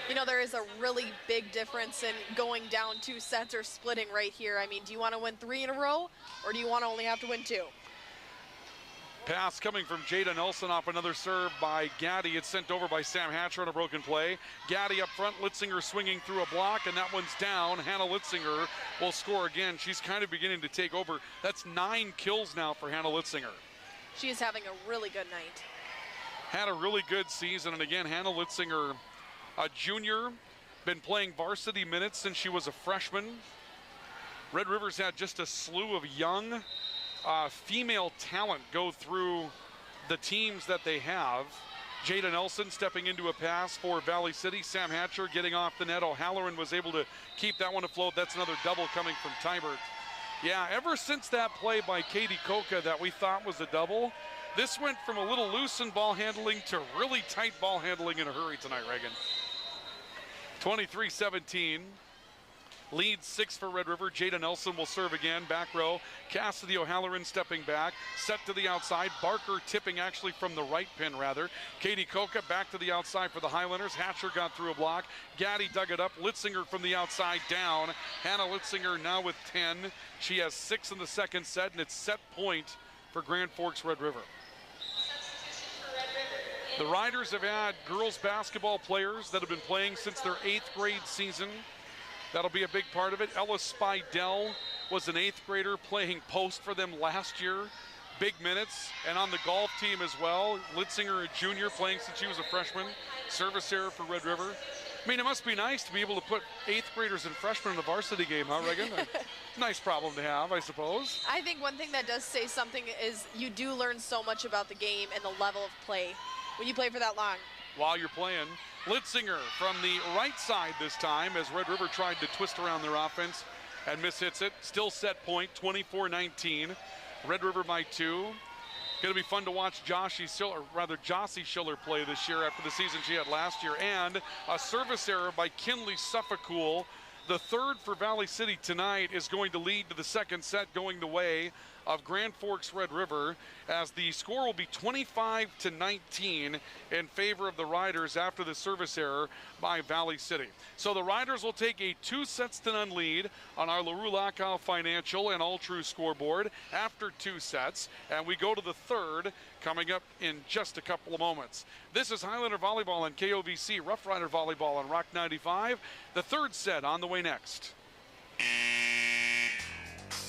You know, there is a really big difference in going down 2 sets or splitting right here. I mean, do you want to win 3 in a row, or do you want to only have to win 2? Pass coming from Jada Nelson off another serve by Gaddy. It's sent over by Sam Hatcher on a broken play. Gaddy up front, Litzinger swinging through a block, and that one's down. Hannah Litzinger will score again. She's kind of beginning to take over. That's 9 kills now for Hannah Litzinger. She is having a really good night. Had a really good season, and again, Hannah Litzinger, a junior, been playing varsity minutes since she was a freshman. Red River's had just a slew of young female talent go through the teams that they have. Jada Nelson stepping into a pass for Valley City. Sam Hatcher getting off the net. O'Halloran was able to keep that one afloat. That's another double coming from Tybert. Yeah, ever since that play by Katie Koka that we thought was a double, this went from a little loose in ball handling to really tight ball handling in a hurry tonight, Reagan. 23-17. Lead 6 for Red River. Jada Nelson will serve again. Back row. Cassidy O'Halloran stepping back. Set to the outside. Barker tipping actually from the right pin rather. Katie Koka back to the outside for the Highlanders. Hatcher got through a block. Gaddy dug it up. Litzinger from the outside down. Hannah Litzinger now with 10. She has 6 in the second set, and it's set point for Grand Forks Red River. The Riders have had girls basketball players that have been playing since their 8th grade season. That'll be a big part of it. Ella Spidell was an 8th grader playing post for them last year. Big minutes, and on the golf team as well. Litzinger, a junior, playing since she was a freshman. Service error for Red River. I mean, it must be nice to be able to put 8th graders and freshmen in a varsity game, huh, Reagan? Nice problem to have, I suppose. I think one thing that does say something is you do learn so much about the game and the level of play when you play for that long. While you're playing, Litzinger from the right side this time as Red River tried to twist around their offense and mishits it. Still set point, 24-19. Red River by 2. Going to be fun to watch Jossie Schiller play this year after the season she had last year. And a service error by Kinley Suffolk. The third for Valley City tonight is going to lead to the second set going the way of Grand Forks Red River, as the score will be 25-19 in favor of the Riders after the service error by Valley City. So the Riders will take a 2-0 lead on our LaRue Lackow Financial and All True scoreboard after 2 sets, and we go to the third coming up in just a couple of moments. This is Highlander Volleyball on KOVC, Rough Rider Volleyball on Rock 95. The third set on the way next.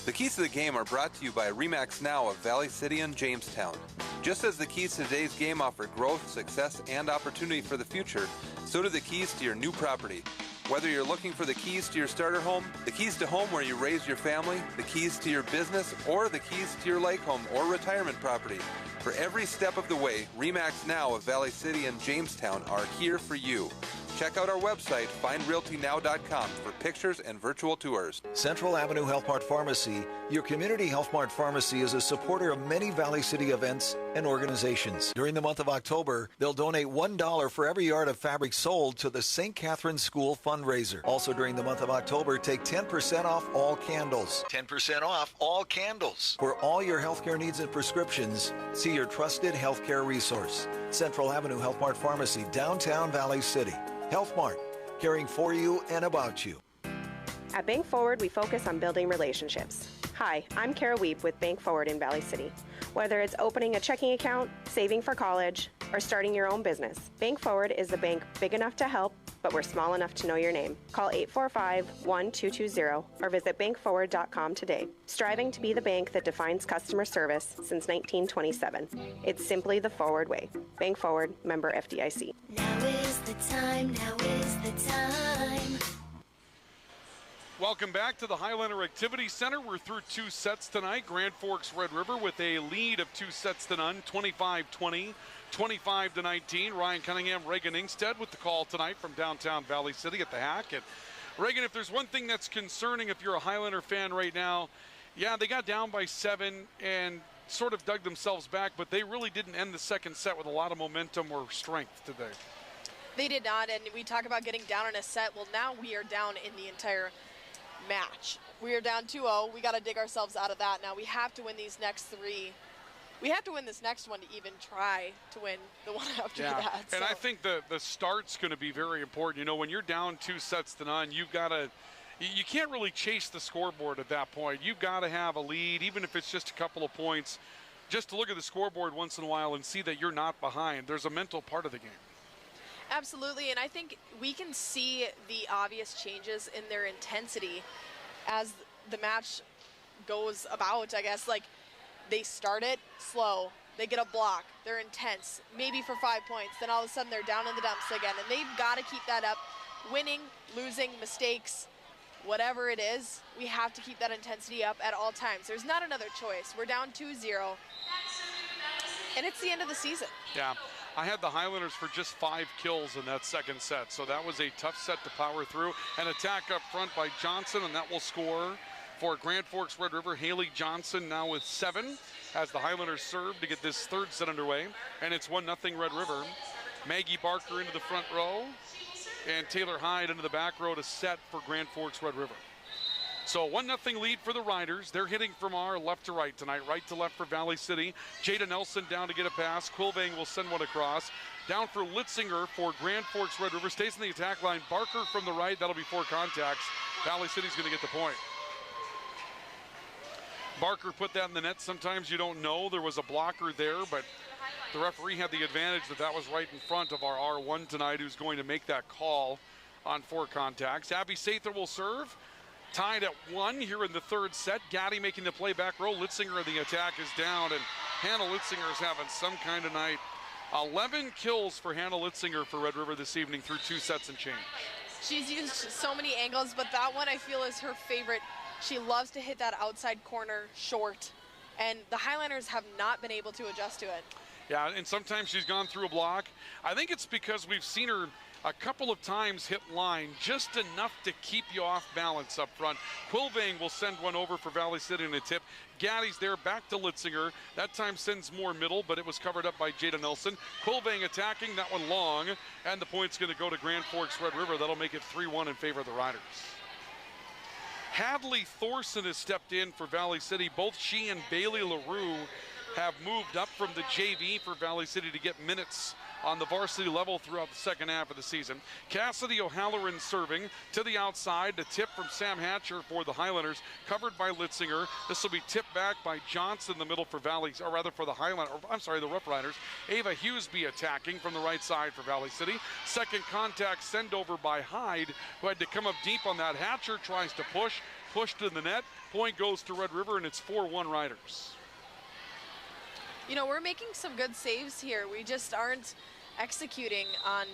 The keys to the game are brought to you by RE/MAX Now of Valley City and Jamestown. Just as the keys to today's game offer growth, success, and opportunity for the future, so do the keys to your new property. Whether you're looking for the keys to your starter home, the keys to home where you raise your family, the keys to your business, or the keys to your lake home or retirement property, for every step of the way, RE/MAX Now of Valley City and Jamestown are here for you. Check out our website, findrealtynow.com, for pictures and virtual tours. Central Avenue Health Mart Pharmacy, your community Health Mart Pharmacy, is a supporter of many Valley City events and organizations. During the month of October, they'll donate $1 for every yard of fabric sold to the St. Catherine's School fundraiser. Also during the month of October, take 10% off all candles. 10% off all candles. For all your healthcare needs and prescriptions, see your trusted healthcare resource. Central Avenue Health Mart Pharmacy, downtown Valley City. Health Mart, caring for you and about you. At Bank Forward, we focus on building relationships. Hi, I'm Kara Weep with Bank Forward in Valley City. Whether it's opening a checking account, saving for college, or starting your own business, Bank Forward is a bank big enough to help, but we're small enough to know your name. Call 845-1220 or visit bankforward.com today. Striving to be the bank that defines customer service since 1927. It's simply the Forward way. Bank Forward, member FDIC. Now is the time, now is the time. Welcome back to the Highlander Activity Center. We're through 2 sets tonight. Grand Forks Red River with a lead of 2-0, 25-20, 25-19. Ryan Cunningham, Reagan Ingstead with the call tonight from downtown Valley City at the Hack. And Reagan, if there's one thing that's concerning if you're a Highlander fan right now, yeah, they got down by 7 and sort of dug themselves back, but they really didn't end the second set with a lot of momentum or strength today. They did not, and we talk about getting down in a set. Well, now we are down in the entire match. We are down 2-0. We got to dig ourselves out of that now. We have to win these next 3. We have to win this next one to even try to win the one after that. And I think the start's going to be very important. You know, when you're down 2-0, you've got to, you can't really chase the scoreboard at that point. You've got to have a lead, even if it's just a couple of points, just to look at the scoreboard once in a while and see that you're not behind. There's a mental part of the game. Absolutely, and I think we can see the obvious changes in their intensity as the match goes about, I guess. Like, they start it slow, they get a block, they're intense, maybe for 5 points, then all of a sudden they're down in the dumps again, and they've got to keep that up. Winning, losing, mistakes, whatever it is, we have to keep that intensity up at all times. There's not another choice. We're down 2-0, and it's the end of the season. Yeah. I had the Highlanders for just 5 kills in that second set, so that was a tough set to power through. An attack up front by Johnson, and that will score for Grand Forks Red River. Haley Johnson now with 7 as the Highlanders serve to get this third set underway, and it's 1-0 Red River. Maggie Barker into the front row, and Taylor Hyde into the back row to set for Grand Forks Red River. So 1-0 lead for the Riders. They're hitting from our left to right tonight, right to left for Valley City. Jada Nelson down to get a pass. Quilvang will send one across. Down for Litzinger for Grand Forks Red River. Stays in the attack line. Barker from the right. That'll be 4 contacts. Valley City's going to get the point. Barker put that in the net. Sometimes you don't know there was a blocker there, but the referee had the advantage that was right in front of our R1 tonight, who's going to make that call on 4 contacts. Abby Sather will serve. Tied at 1 here in the third set. Gaddy making the play back row. Litzinger in the attack is down, and Hannah Litzinger is having some kind of night. 11 kills for Hannah Litzinger for Red River this evening through 2 sets and change. She's used so many angles, but that one I feel is her favorite. She loves to hit that outside corner short, and the Highlanders have not been able to adjust to it. Yeah, and sometimes she's gone through a block. I think it's because we've seen her a couple of times hit line, just enough to keep you off balance up front. Quilvang will send one over for Valley City in a tip. Gaddy's there, back to Litzinger. That time sends more middle, but it was covered up by Jada Nelson. Quilvang attacking, that one long, and the point's going to go to Grand Forks Red River. That'll make it 3-1 in favor of the Riders. Hadley Thorson has stepped in for Valley City. Both she and Bailey LaRue have moved up from the JV for Valley City to get minutes on the varsity level throughout the second half of the season. Cassidy O'Halloran serving to the outside. The tip from Sam Hatcher for the Highlanders, covered by Litzinger. This will be tipped back by Johnson in the middle for Valley, or rather for the the Rough Riders. Ava Hughesby attacking from the right side for Valley City. Second contact send over by Hyde, who had to come up deep on that. Hatcher tries to pushed in the net. Point goes to Red River, and it's 4-1 Riders. You know, we're making some good saves here. We just aren't executing on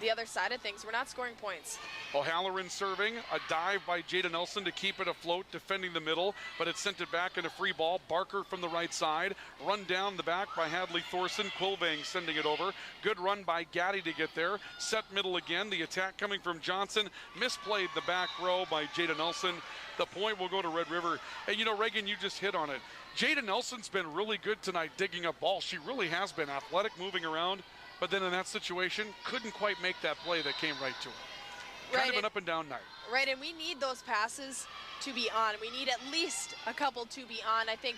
the other side of things. We're not scoring points. O'Halloran serving, a dive by Jada Nelson to keep it afloat, defending the middle, but it sent it back in a free ball. Barker from the right side, run down the back by Hadley Thorson. Quilvang sending it over. Good run by Gaddy to get there. Set middle again. The attack coming from Johnson. Misplayed the back row by Jada Nelson. The point will go to Red River. And you know, Reagan, you just hit on it. Jada Nelson's been really good tonight digging up balls. She really has been athletic, moving around, but then in that situation, couldn't quite make that play that came right to her. Kind of an up and down night. Right, and we need those passes to be on. We need at least a couple to be on. I think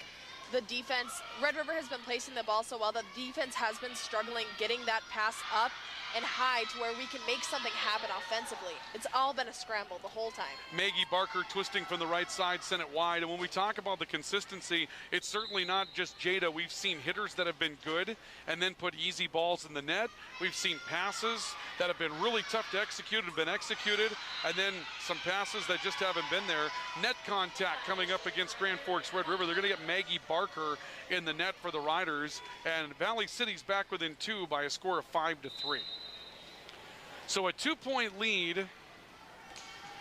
the defense, Red River has been placing the ball so well that the defense has been struggling getting that pass up and high to where we can make something happen offensively. It's all been a scramble the whole time. Maggie Barker twisting from the right side, sent it wide. And when we talk about the consistency, it's certainly not just Jada. We've seen hitters that have been good and then put easy balls in the net. We've seen passes that have been really tough to execute and been executed, and then some passes that just haven't been there. Net contact coming up against Grand Forks Red River. They're going to get Maggie Barker in the net for the Riders, and Valley City's back within 2 by a score of 5-3. So a 2-point lead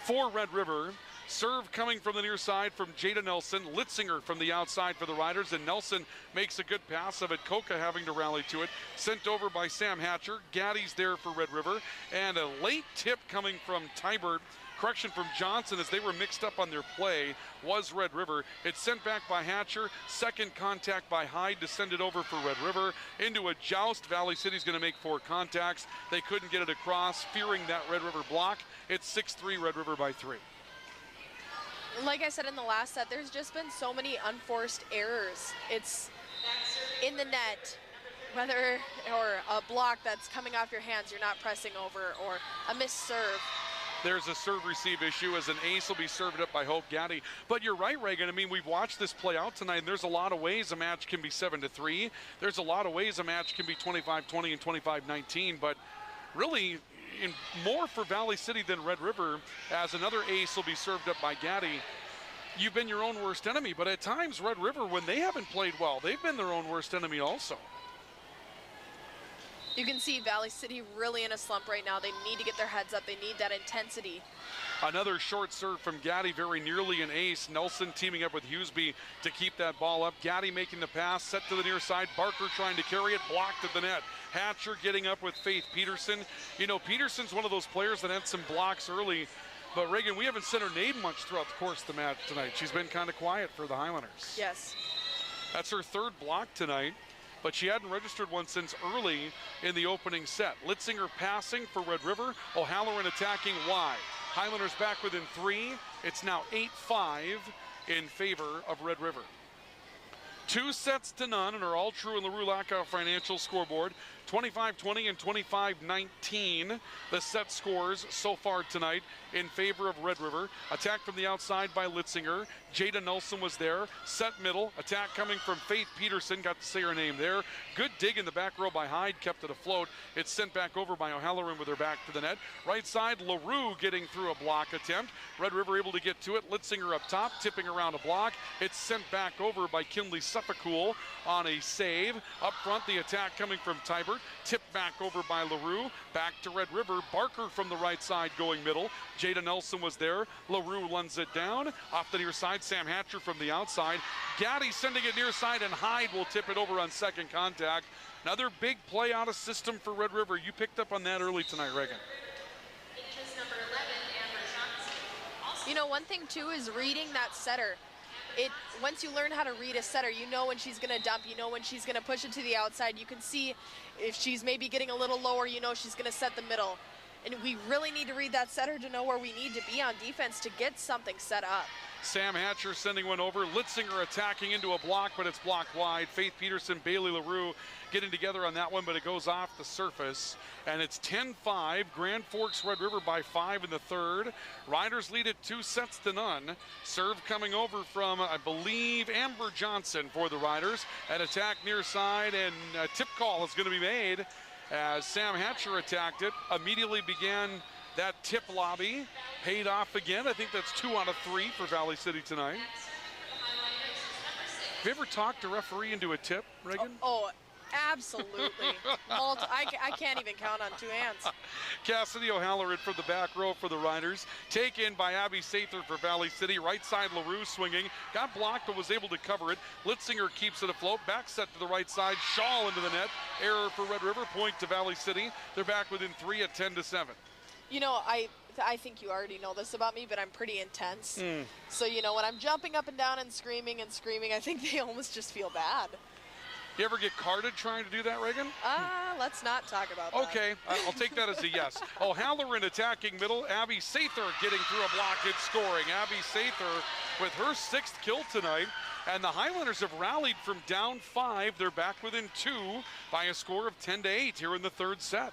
for Red River. Serve coming from the near side from Jada Nelson. Litzinger from the outside for the Riders, and Nelson makes a good pass of it. Coca having to rally to it. Sent over by Sam Hatcher. Gaddy's there for Red River. And a late tip coming from Tybert. Correction from Johnson as they were mixed up on their play was Red River. It's sent back by Hatcher. Second contact by Hyde to send it over for Red River. Into a joust. Valley City's going to make 4 contacts. They couldn't get it across, fearing that Red River block. It's 6-3 Red River by 3. Like I said in the last set, there's just been so many unforced errors. It's in the net, whether or a block that's coming off your hands, you're not pressing over, or a missed serve. There's a serve-receive issue as an ace will be served up by Hope Gaddy. But you're right, Reagan. I mean, we've watched this play out tonight, and there's a lot of ways a match can be 7-3. There's a lot of ways a match can be 25-20 and 25-19. But really, more for Valley City than Red River, as another ace will be served up by Gaddy. You've been your own worst enemy, but at times Red River, when they haven't played well, they've been their own worst enemy also. You can see Valley City really in a slump right now. They need to get their heads up. They need that intensity. Another short serve from Gaddy, very nearly an ace. Nelson teaming up with Hughesby to keep that ball up. Gaddy making the pass, set to the near side. Barker trying to carry it, blocked at the net. Hatcher getting up with Faith Peterson. You know, Peterson's one of those players that had some blocks early. But Reagan, we haven't seen her name much throughout the course of the match tonight. She's been kind of quiet for the Highlanders. Yes. That's her 3rd block tonight, but she hadn't registered one since early in the opening set. Litzinger passing for Red River. O'Halloran attacking wide. Highlanders back within 3. It's now 8-5 in favor of Red River. 2-0 and are all true in LaRue Lackawanna Financial scoreboard. 25-20 and 25-19. The set scores so far tonight in favor of Red River. Attack from the outside by Litzinger. Jada Nelson was there. Set middle. Attack coming from Faith Peterson. Got to say her name there. Good dig in the back row by Hyde. Kept it afloat. It's sent back over by O'Halloran with her back to the net. Right side, LaRue getting through a block attempt. Red River able to get to it. Litzinger up top, tipping around a block. It's sent back over by Kinley Suffolcool on a save. Up front, the attack coming from Tybert. Tipped back over by LaRue. Back to Red River. Barker from the right side going middle. Jada Nelson was there. LaRue runs it down. Off the near side, Sam Hatcher from the outside. Gaddy sending it near side, and Hyde will tip it over on second contact. Another big play out of system for Red River. You picked up on that early tonight, Reagan. You know, one thing too is reading that setter. Once you learn how to read a setter, you know when she's going to dump, you know when she's going to push it to the outside. You can see if she's maybe getting a little lower, you know she's going to set the middle. And we really need to read that setter to know where we need to be on defense to get something set up. Sam Hatcher sending one over. Litzinger attacking into a block, but it's blocked wide. Faith Peterson, Bailey LaRue getting together on that one, but it goes off the surface. And it's 10-5. Grand Forks Red River by 5 in the third. Riders lead it 2-0. Serve coming over from, I believe, Amber Johnson for the Riders. An attack near side, and a tip call is going to be made as Sam Hatcher attacked it. Immediately began that tip lobby. Paid off again. I think that's 2 out of 3 for Valley City tonight. Have you ever talked a referee into a tip, Reagan? Oh, absolutely. I can't even count on 2 hands. Cassidy O'Halloran from the back row for the Riders. Taken by Abby Sather for Valley City. Right side, LaRue swinging. Got blocked, but was able to cover it. Litzinger keeps it afloat. Back set to the right side. Shaw into the net. Error for Red River. Point to Valley City. They're back within 3 at 10-7. You know, I think you already know this about me, but I'm pretty intense. So, you know, when I'm jumping up and down and screaming, I think they almost just feel bad. You ever get carded trying to do that, Reagan? Let's not talk about that. Okay, I'll take that as a yes. O'Halloran attacking middle. Abby Sather getting through a block and scoring. Abby Sather with her 6th kill tonight. And the Highlanders have rallied from down 5. They're back within 2 by a score of 10-8 here in the third set.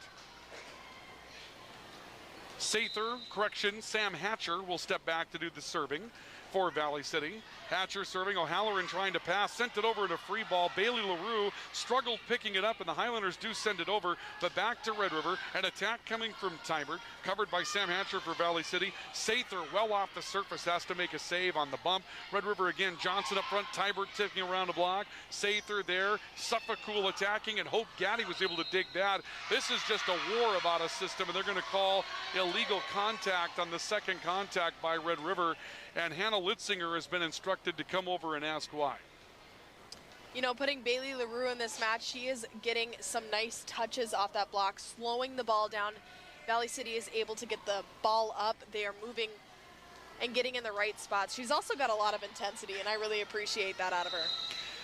Sam Hatcher will step back to do the serving for Valley City. Hatcher serving, O'Halloran trying to pass, sent it over in a free ball. Bailey LaRue struggled picking it up, and the Highlanders do send it over, but back to Red River. An attack coming from Tybert, covered by Sam Hatcher for Valley City. Sather well off the surface, has to make a save on the bump. Red River again, Johnson up front, Tybert tipping around a block. Sather there, Suffolcool attacking, and Hope Gaddy was able to dig that. This is just a war about a system, and they're going to call illegal contact on the second contact by Red River. And Hannah Litzinger has been instructed to come over and ask why. You know, putting Bailey LaRue in this match, she is getting some nice touches off that block, slowing the ball down. Valley City is able to get the ball up. They are moving and getting in the right spots. She's also got a lot of intensity, and I really appreciate that out of her.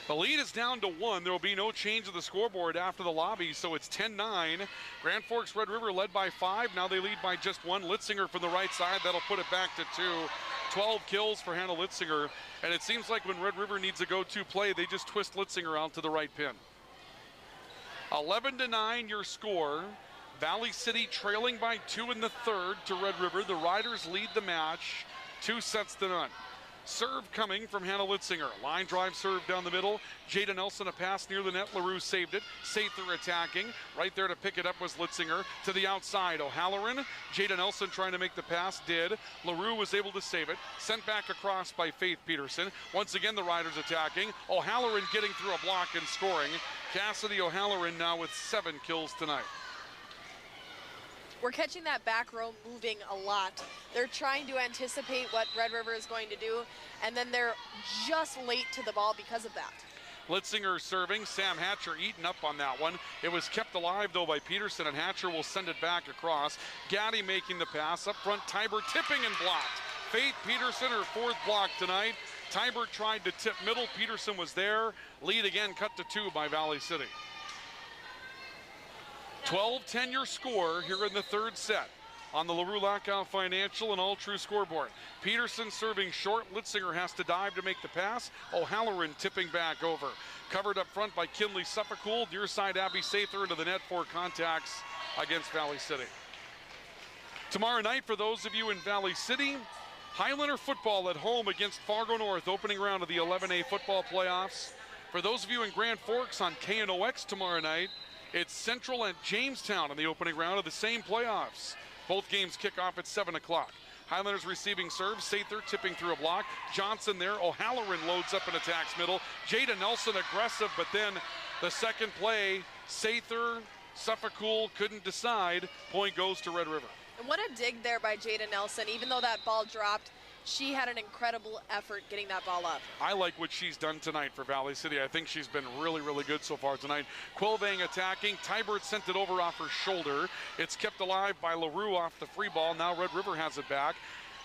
The lead is down to 1. There will be no change of the scoreboard after the lobby, so it's 10-9. Grand Forks Red River led by 5. Now they lead by just 1. Litzinger from the right side. That'll put it back to 2. 12 kills for Hannah Litzinger. And it seems like when Red River needs a go-to play, they just twist Litzinger out to the right pin. 11-9 your score. Valley City trailing by 2 in the third to Red River. The Riders lead the match 2-0. Serve coming from Hannah Litzinger. Line drive serve down the middle. Jada Nelson a pass near the net. LaRue saved it. Sather attacking. Right there to pick it up was Litzinger. To the outside, O'Halloran. Jada Nelson trying to make the pass. Did. LaRue was able to save it. Sent back across by Faith Peterson. Once again, the Riders attacking. O'Halloran getting through a block and scoring. Cassidy O'Halloran now with 7 kills tonight. We're catching that back row moving a lot. They're trying to anticipate what Red River is going to do, and then they're just late to the ball because of that. Litzinger serving, Sam Hatcher eaten up on that one. It was kept alive though by Peterson, and Hatcher will send it back across. Gaddy making the pass, up front Tybert tipping and blocked. Faith Peterson, her 4th block tonight. Tybert tried to tip middle, Peterson was there. Lead again cut to 2 by Valley City. 12-10 your score here in the third set. On the LaRue Lockout Financial and All True scoreboard, Peterson serving short. Litzinger has to dive to make the pass. O'Halloran tipping back over. Covered up front by Kinley Suffolcool. Near side, Abby Sather into the net for contacts against Valley City. Tomorrow night, for those of you in Valley City, Highlander football at home against Fargo North, opening round of the 11A football playoffs. For those of you in Grand Forks on KNOX tomorrow night, it's Central and Jamestown in the opening round of the same playoffs. Both games kick off at 7 o'clock. Highlanders receiving serve. Sather tipping through a block. Johnson there. O'Halloran loads up and attacks middle. Jada Nelson aggressive, but then the second play, Sather, Suffolcool couldn't decide. Point goes to Red River. And what a dig there by Jada Nelson. Even though that ball dropped, she had an incredible effort getting that ball up. I like what she's done tonight for Valley City. I think she's been really, really good so far tonight. Quilvang attacking. Tybert sent it over off her shoulder. It's kept alive by LaRue off the free ball. Now Red River has it back.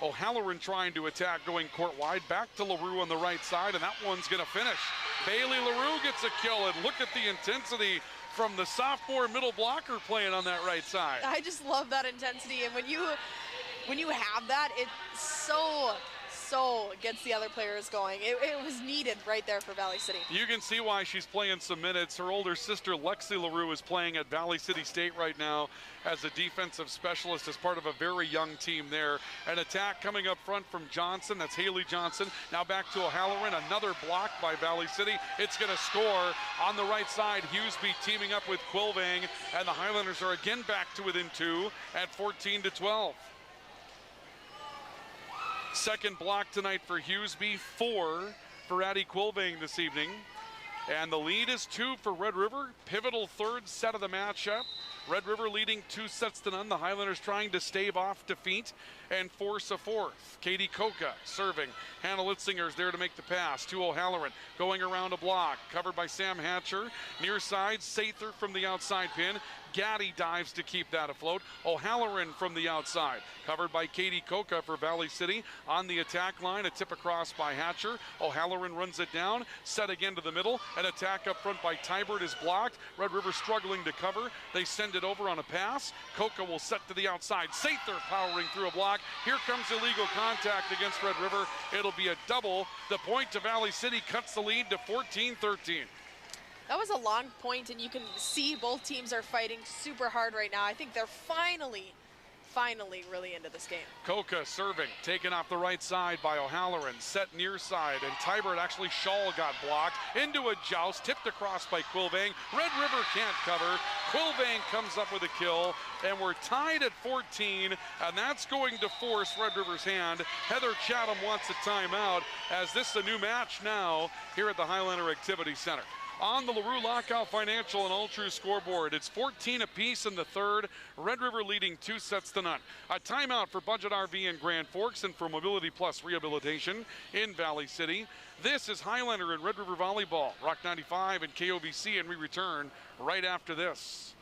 O'Halloran trying to attack, going court wide. Back to LaRue on the right side, and that one's going to finish. Bailey LaRue gets a kill, and look at the intensity from the sophomore middle blocker playing on that right side. I just love that intensity, and when you have that, it so gets the other players going. It was needed right there for Valley City. You can see why she's playing some minutes. Her older sister Lexi LaRue is playing at Valley City State right now as a defensive specialist as part of a very young team there. An attack coming up front from Johnson. That's Haley Johnson. Now back to O'Halloran. Another block by Valley City. It's going to score on the right side. Hughesby teaming up with Quilvang, and the Highlanders are again back to within 2 at 14-12. Second block tonight for Hughesby, 4 for Addie Quilvang this evening. And the lead is 2 for Red River. Pivotal third set of the matchup. Red River leading 2-0. The Highlanders trying to stave off defeat and force a fourth. Katie Koka serving. Hannah Litzinger's there to make the pass to O'Halloran. Going around a block. Covered by Sam Hatcher. Near side, Sather from the outside pin. Gaddy dives to keep that afloat. O'Halloran from the outside. Covered by Katie Koka for Valley City. On the attack line, a tip across by Hatcher. O'Halloran runs it down. Set again to the middle. An attack up front by Tybert is blocked. Red River struggling to cover. They send it over on a pass. Koka will set to the outside. Sather powering through a block. Here comes illegal contact against Red River. It'll be a double. The point to Valley City cuts the lead to 14-13. That was a long point, and you can see both teams are fighting super hard right now. I think they're finally really into this game. Koka serving, taken off the right side by O'Halloran, set near side, and Tybert, actually Shaw got blocked, into a joust, tipped across by Quilvang. Red River can't cover. Quilvang comes up with a kill, and we're tied at 14, and that's going to force Red River's hand. Heather Chatham wants a timeout, as this is a new match now here at the Highlander Activity Center. On the LaRue Lockout Financial and All True scoreboard, it's 14 apiece in the third. Red River leading 2-0. A timeout for Budget RV in Grand Forks and for Mobility Plus Rehabilitation in Valley City. This is Highlander and Red River Volleyball, Rock 95 and KOVC, and we return right after this.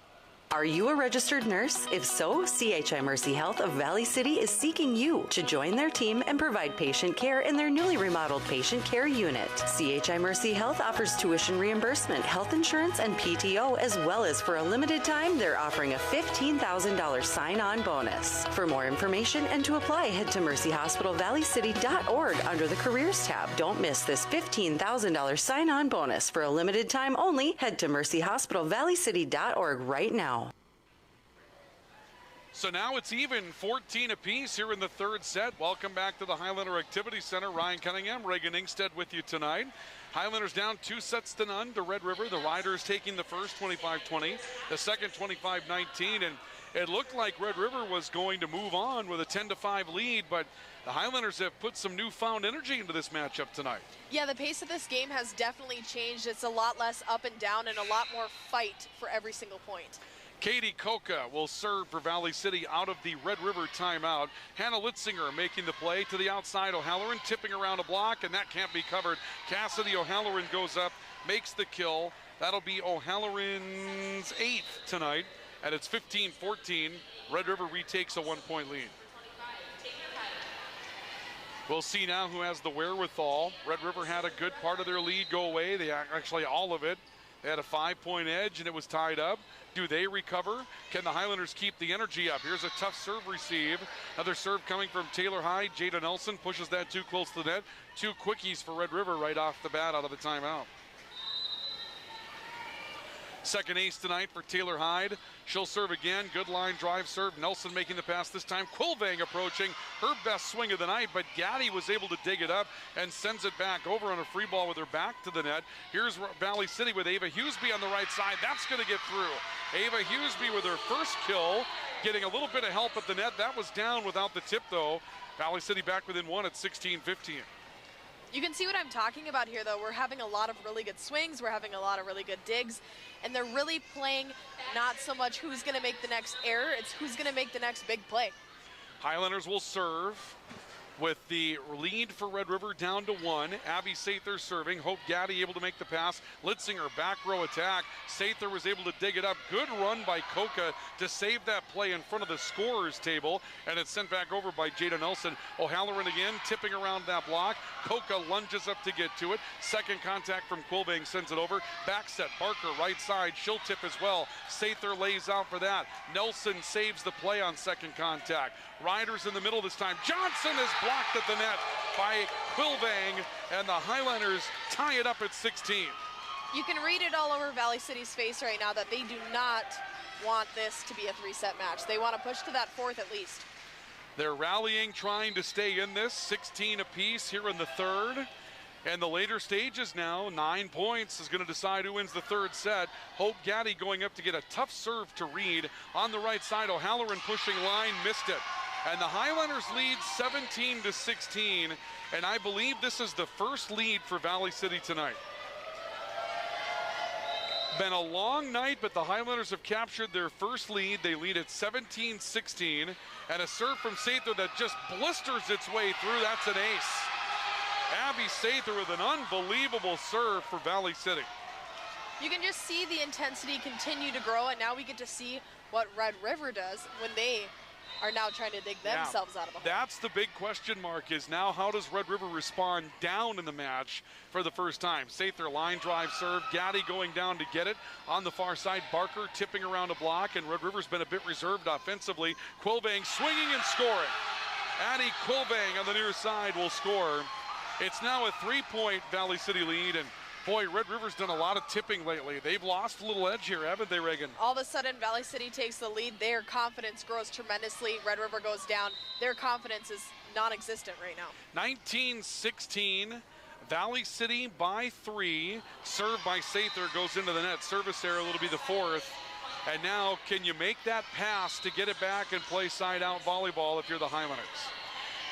Are you a registered nurse? If so, CHI Mercy Health of Valley City is seeking you to join their team and provide patient care in their newly remodeled patient care unit. CHI Mercy Health offers tuition reimbursement, health insurance, and PTO, as well as for a limited time, they're offering a $15,000 sign-on bonus. For more information and to apply, head to mercyhospitalvalleycity.org under the Careers tab. Don't miss this $15,000 sign-on bonus for a limited time only. Head to mercyhospitalvalleycity.org right now. So now it's even 14 apiece here in the third set. Welcome back to the Highlander Activity Center. Ryan Cunningham, Reagan Ingstead with you tonight. Highlanders down 2-0 to Red River. The Riders taking the first 25-20, the second 25-19, and it looked like Red River was going to move on with a 10-5 lead, but the Highlanders have put some newfound energy into this matchup tonight. Yeah, the pace of this game has definitely changed. It's a lot less up and down and a lot more fight for every single point. Katie Koka will serve for Valley City out of the Red River timeout. Hannah Litzinger making the play to the outside. O'Halloran tipping around a block, and that can't be covered. Cassidy O'Halloran goes up, makes the kill. That'll be O'Halloran's 8th tonight, and it's 15-14. Red River retakes a 1-point lead. We'll see now who has the wherewithal. Red River had a good part of their lead go away. They actually all of it. They had a 5-point edge, and it was tied up. Do they recover? Can the Highlanders keep the energy up? Here's a tough serve receive. Another serve coming from Taylor Hyde. Jada Nelson pushes that too close to the net. 2 quickies for Red River right off the bat out of the timeout. Second ace tonight for Taylor Hyde. She'll serve again. Good line drive serve. Nelson making the pass this time. Quilvang approaching. Her best swing of the night, but Gaddy was able to dig it up and sends it back over on a free ball with her back to the net. Here's Valley City with Ava Hughesby on the right side. That's going to get through. Ava Hughesby with her first kill, getting a little bit of help at the net. That was down without the tip, though. Valley City back within 1 at 16-15. You can see what I'm talking about here, though. We're having a lot of really good swings. We're having a lot of really good digs. And they're really playing not so much who's going to make the next error, it's who's going to make the next big play. Highlanders will serve with the lead for Red River down to 1. Abby Sather serving. Hope Gaddy able to make the pass. Litzinger back row attack. Sather was able to dig it up. Good run by Coca to save that play in front of the scorer's table, and it's sent back over by Jada Nelson. O'Halloran again tipping around that block. Coca lunges up to get to it. Second contact from Quilvang sends it over. Back set, Barker right side. She'll tip as well. Sather lays out for that. Nelson saves the play on second contact. Riders in the middle this time. Johnson is blocked at the net by Quilvang, and the Highlanders tie it up at 16. You can read it all over Valley City's face right now that they do not want this to be a 3-set match. They want to push to that 4th at least. They're rallying, trying to stay in this. 16 apiece here in the 3rd. And the later stages now, 9 points is going to decide who wins the 3rd set. Hope Gaddy going up to get a tough serve to Reed. On the right side, O'Halloran pushing line, missed it. And the Highlanders lead 17-16, and I believe this is the first lead for Valley City tonight. Been a long night, but the Highlanders have captured their first lead. They lead at 17-16, and a serve from Sather that just blisters its way through. That's an ace. Abby Sather with an unbelievable serve for Valley City. You can just see the intensity continue to grow, and now we get to see what Red River does when they are now trying to dig themselves out of a hole. That's the big question mark, is now how does Red River respond down in the match for the first time? Sather line drive serve, Gaddy going down to get it. On the far side, Barker tipping around a block, and Red River's been a bit reserved offensively. Quilvang swinging and scoring. Addie Quilvang on the near side will score. It's now a 3-point Valley City lead, and boy, Red River's done a lot of tipping lately. They've lost a little edge here, haven't they, Reagan? All of a sudden, Valley City takes the lead. Their confidence grows tremendously. Red River goes down. Their confidence is non-existent right now. 19-16, Valley City by 3. Serve by Sather goes into the net. Service error will be the 4th. And now, can you make that pass to get it back and play side-out volleyball if you're the Highlanders?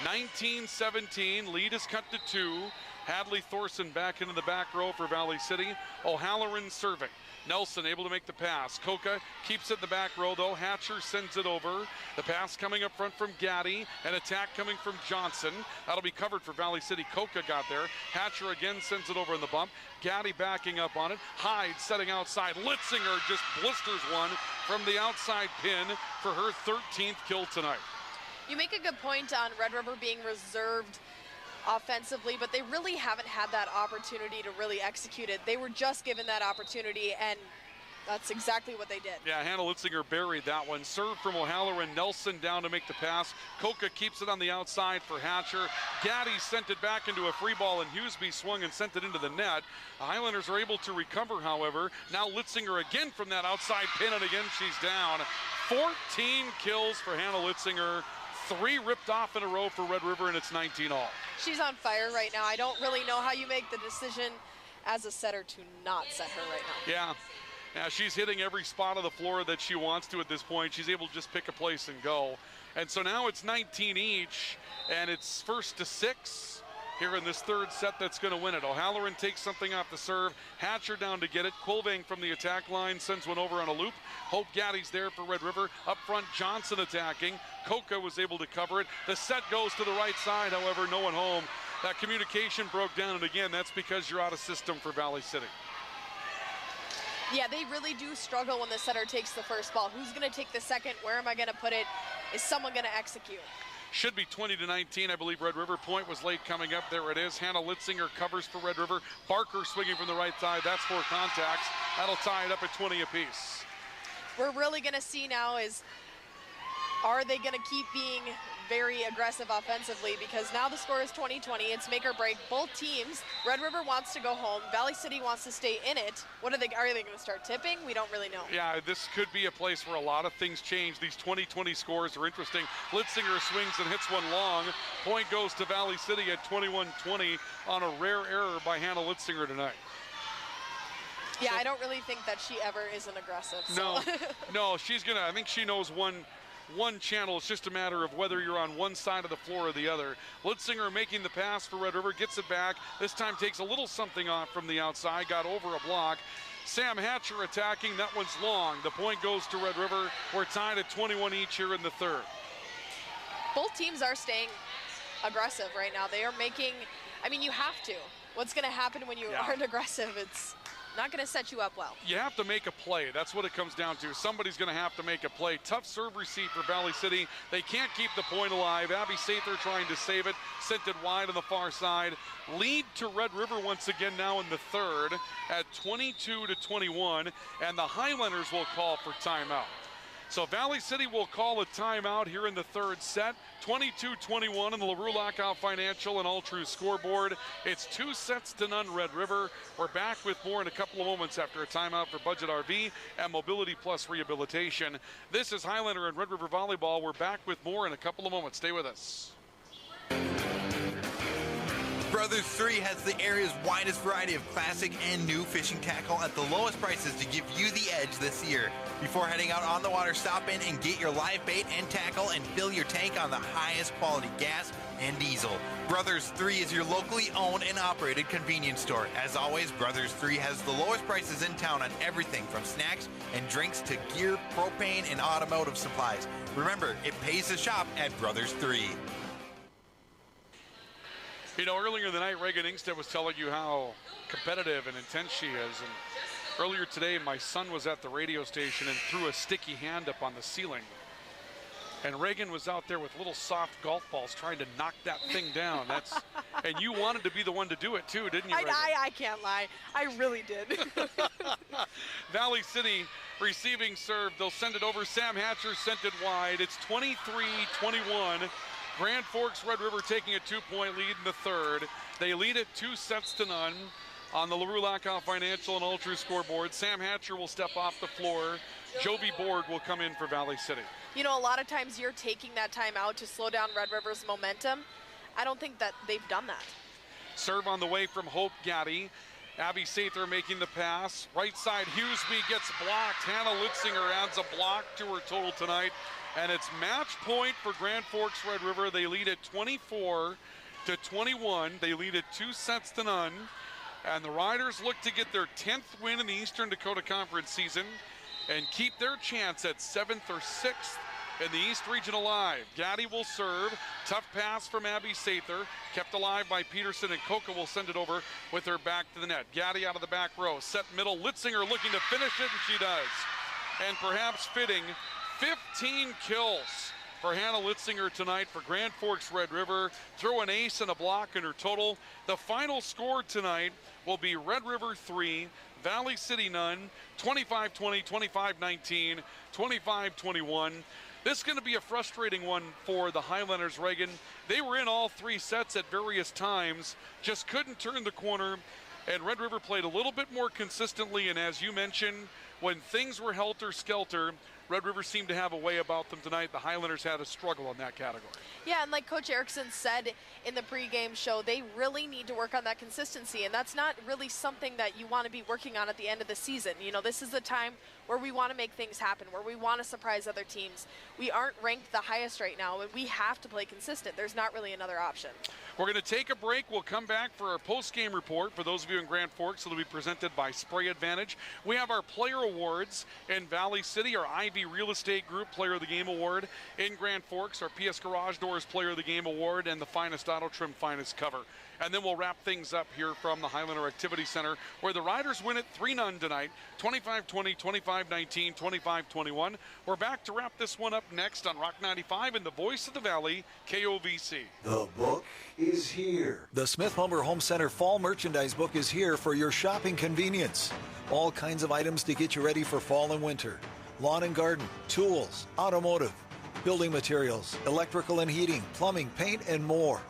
19-17, lead is cut to 2. Hadley Thorson back into the back row for Valley City. O'Halloran serving. Nelson able to make the pass. Coca keeps it in the back row, though. Hatcher sends it over. The pass coming up front from Gaddy. An attack coming from Johnson. That'll be covered for Valley City. Coca got there. Hatcher again sends it over in the bump. Gaddy backing up on it. Hyde setting outside. Litzinger just blisters one from the outside pin for her 13th kill tonight. You make a good point on Red River being reserved offensively, but they really haven't had that opportunity to really execute it. They were just given that opportunity, and that's exactly what they did. Yeah, Hannah Litzinger buried that one. Serve from O'Halloran. Nelson down to make the pass. Coca keeps it on the outside for Hatcher. Gaddy sent it back into a free ball, and Hughesby swung and sent it into the net. The Highlanders are able to recover, however. Now Litzinger again from that outside pin, and again she's down. 14 kills for Hannah Litzinger. 3 ripped off in a row for Red River, and it's 19 all. She's on fire right now. I don't really know how you make the decision as a setter to not set her right now. Yeah, she's hitting every spot of the floor that she wants to at this point. She's able to just pick a place and go. And so now it's 19 each, and it's 1st to 6 here in this 3rd set that's going to win it. O'Halloran takes something off the serve. Hatcher down to get it. Quilvang from the attack line sends one over on a loop. Hope Gaddy's there for Red River. Up front, Johnson attacking. Coca was able to cover it. The set goes to the right side, however, no one home. That communication broke down, and again, that's because you're out of system for Valley City. Yeah, they really do struggle when the setter takes the first ball. Who's going to take the second? Where am I going to put it? Is someone going to execute? Should be 20-19. I believe Red River point was late coming up. There it is. Hannah Litzinger covers for Red River. Barker swinging from the right side. That's 4 contacts. That'll tie it up at 20 apiece. We're really going to see now is, are they going to keep being very aggressive offensively? Because now the score is 20-20. It's make or break. Both teams, Red River wants to go home. Valley City wants to stay in it. Are they going to start tipping? We don't really know. Yeah, this could be a place where a lot of things change. These 20-20 scores are interesting. Litzinger swings and hits one long. Point goes to Valley City at 21-20 on a rare error by Hannah Litzinger tonight. Yeah, so, I don't really think that she ever isn't aggressive. So. No, she's going to, I think she knows one channel. It's just a matter of whether you're on one side of the floor or the other. Litzinger making the pass for Red River, gets it back. This time takes a little something off from the outside, got over a block. Sam Hatcher attacking, that one's long. The point goes to Red River. We're tied at 21 each here in the third. Both teams are staying aggressive right now. They are making, I mean, you have to. What's going to happen when you aren't aggressive? It's not going to set you up well. You have to make a play. That's what it comes down to. Somebody's going to have to make a play. Tough serve receive for Valley City. They can't keep the point alive. Abby Sather trying to save it. Sent it wide on the far side. Lead to Red River once again now in the third at 22-21. And the Highlanders will call for timeout. So Valley City will call a timeout here in the third set. 22-21 on the LaRue Lockout Financial and All True scoreboard. It's 2-0 Red River. We're back with more in a couple of moments after a timeout for Budget RV and Mobility Plus Rehabilitation. This is Highlander and Red River Volleyball. We're back with more in a couple of moments. Stay with us. Brothers 3 has the area's widest variety of classic and new fishing tackle at the lowest prices to give you the edge this year. Before heading out on the water, stop in and get your live bait and tackle and fill your tank on the highest quality gas and diesel. Brothers 3 is your locally owned and operated convenience store. As always, Brothers 3 has the lowest prices in town on everything from snacks and drinks to gear, propane, and automotive supplies. Remember, it pays to shop at Brothers 3. You know, earlier in the night, Reagan Ingstead was telling you how competitive and intense she is. And earlier today, my son was at the radio station and threw a sticky hand up on the ceiling. And Reagan was out there with little soft golf balls trying to knock that thing down. And you wanted to be the one to do it too, didn't you, Reagan? I can't lie. I really did. Valley City receiving serve. They'll send it over. Sam Hatcher sent it wide. It's 23-21. Grand Forks Red River taking a 2-point lead in the third. They lead it 2-0 on the LaRue Lockout Financial and All True scoreboard. Sam Hatcher will step off the floor. Joby Borg will come in for Valley City. You know, a lot of times you're taking that time out to slow down Red River's momentum. I don't think that they've done that. Serve on the way from Hope Gaddy. Abby Sather making the pass. Right side, Hughesby gets blocked. Hannah Litzinger adds a block to her total tonight. And it's match point for Grand Forks Red River. They lead at 24-21. They lead at 2-0. And the Riders look to get their 10th win in the Eastern Dakota Conference season and keep their chance at 7th or 6th in the East Region alive. Gaddy will serve. Tough pass from Abby Sather. Kept alive by Peterson, and Coca will send it over with her back to the net. Gaddy out of the back row. Set middle. Litzinger looking to finish it, and she does. And perhaps fitting, 15 kills for Hannah Litzinger tonight for Grand Forks Red River. Throw an ace and a block in her total. The final score tonight will be Red River 3, Valley City none, 25-20, 25-19, 25-21. This is going to be a frustrating one for the Highlanders, Reagan. They were in all three sets at various times, just couldn't turn the corner, and Red River played a little bit more consistently, and as you mentioned, when things were helter-skelter, Red River seemed to have a way about them tonight. The Highlanders had a struggle in that category. Yeah, and like Coach Erickson said in the pregame show, they really need to work on that consistency, and that's not really something that you want to be working on at the end of the season. You know, this is the time where we want to make things happen, where we want to surprise other teams. We aren't ranked the highest right now, and we have to play consistent. There's not really another option. We're going to take a break. We'll come back for our post-game report. For those of you in Grand Forks, it'll be presented by Spray Advantage. We have our player awards in Valley City, our Ivy Real Estate Group Player of the Game Award. In Grand Forks, our PS Garage Doors Player of the Game Award, and the Finest Auto Trim Finest Cover. And then we'll wrap things up here from the Highlander Activity Center, where the Riders win it 3-0 tonight, 25-20, 25-19, 25-21. We're back to wrap this one up next on Rock 95 and the voice of the Valley, KOVC. The book is here. The Smith Lumber Home Center Fall Merchandise Book is here for your shopping convenience. All kinds of items to get you ready for fall and winter. Lawn and garden, tools, automotive, building materials, electrical and heating, plumbing, paint, and more.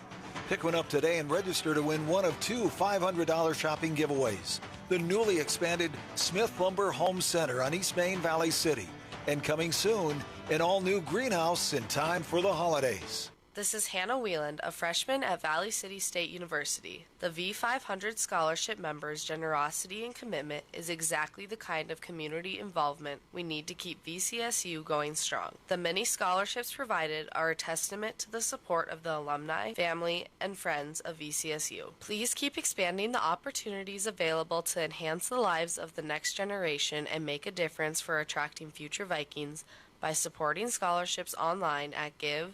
Pick one up today and register to win one of 2 $500 shopping giveaways. The newly expanded Smith Lumber Home Center on East Main, Valley City. And coming soon, an all-new greenhouse in time for the holidays. This is Hannah Wieland, a freshman at Valley City State University. The V500 scholarship members' generosity and commitment is exactly the kind of community involvement we need to keep VCSU going strong. The many scholarships provided are a testament to the support of the alumni, family, and friends of VCSU. Please keep expanding the opportunities available to enhance the lives of the next generation and make a difference for attracting future Vikings by supporting scholarships online at give.vcsu.edu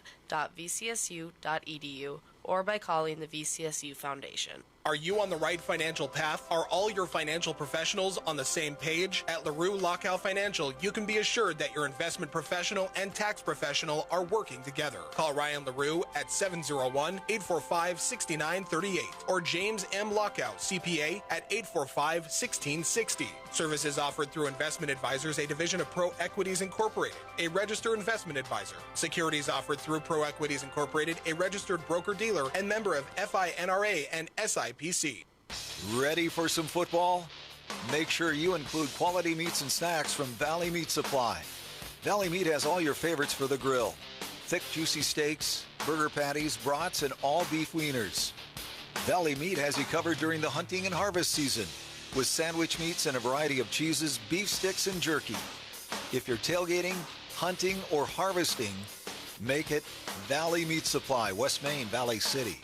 or by calling the VCSU Foundation. Are you on the right financial path? Are all your financial professionals on the same page? At LaRue Lockout Financial, you can be assured that your investment professional and tax professional are working together. Call Ryan LaRue at 701-845-6938 or James M. Lockout, CPA, at 845-1660. Services offered through Investment Advisors, a division of Pro Equities Incorporated, a registered investment advisor. Securities offered through Pro Equities Incorporated, a registered broker-dealer and member of FINRA and SIPC. Ready for some football? Make sure you include quality meats and snacks from Valley Meat Supply. Valley Meat has all your favorites for the grill. Thick, juicy steaks, burger patties, brats, and all beef wieners. Valley Meat has you covered during the hunting and harvest season with sandwich meats and a variety of cheeses, beef sticks, and jerky. If you're tailgating, hunting, or harvesting, make it Valley Meat Supply, West Main, Valley City.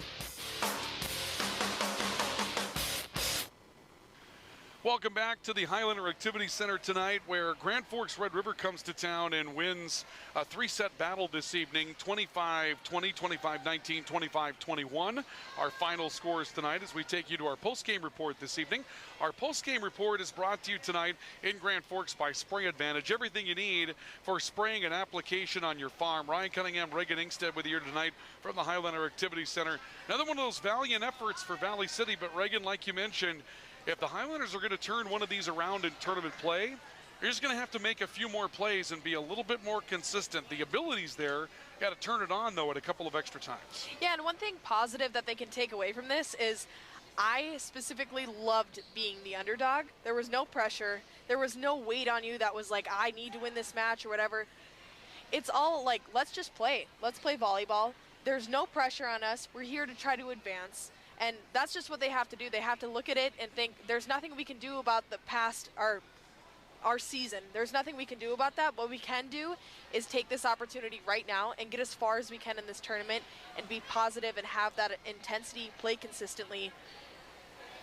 Welcome back to the Highlander Activity Center tonight, where Grand Forks Red River comes to town and wins a 3-set battle this evening, 25-20, 25-19, 25-21. Our final scores tonight as we take you to our post-game report this evening. Our post-game report is brought to you tonight in Grand Forks by Spray Advantage. Everything you need for spraying and application on your farm. Ryan Cunningham, Reagan Inkstead with you here tonight from the Highlander Activity Center. Another one of those valiant efforts for Valley City, but Reagan, like you mentioned, if the Highlanders are going to turn one of these around in tournament play, you're just going to have to make a few more plays and be a little bit more consistent. The ability's there. Got to turn it on, though, at a couple of extra times. Yeah, and one thing positive that they can take away from this is I specifically loved being the underdog. There was no pressure. There was no weight on you that was like, I need to win this match or whatever. It's all like, let's just play. Let's play volleyball. There's no pressure on us. We're here to try to advance. And that's just what they have to do. They have to look at it and think there's nothing we can do about the past, our season. There's nothing we can do about that. What we can do is take this opportunity right now and get as far as we can in this tournament and be positive and have that intensity, play consistently.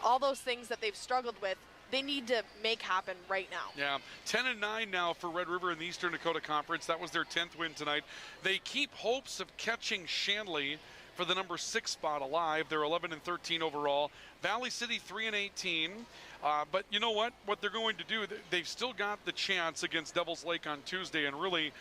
All those things that they've struggled with, they need to make happen right now. Yeah, 10-9 now for Red River in the Eastern Dakota Conference. That was their 10th win tonight. They keep hopes of catching Shanley for the number 6 spot alive. They're 11-13 overall. Valley City 3-18. But you know what? What they're going to do, they've still got the chance against Devils Lake on Tuesday, and really,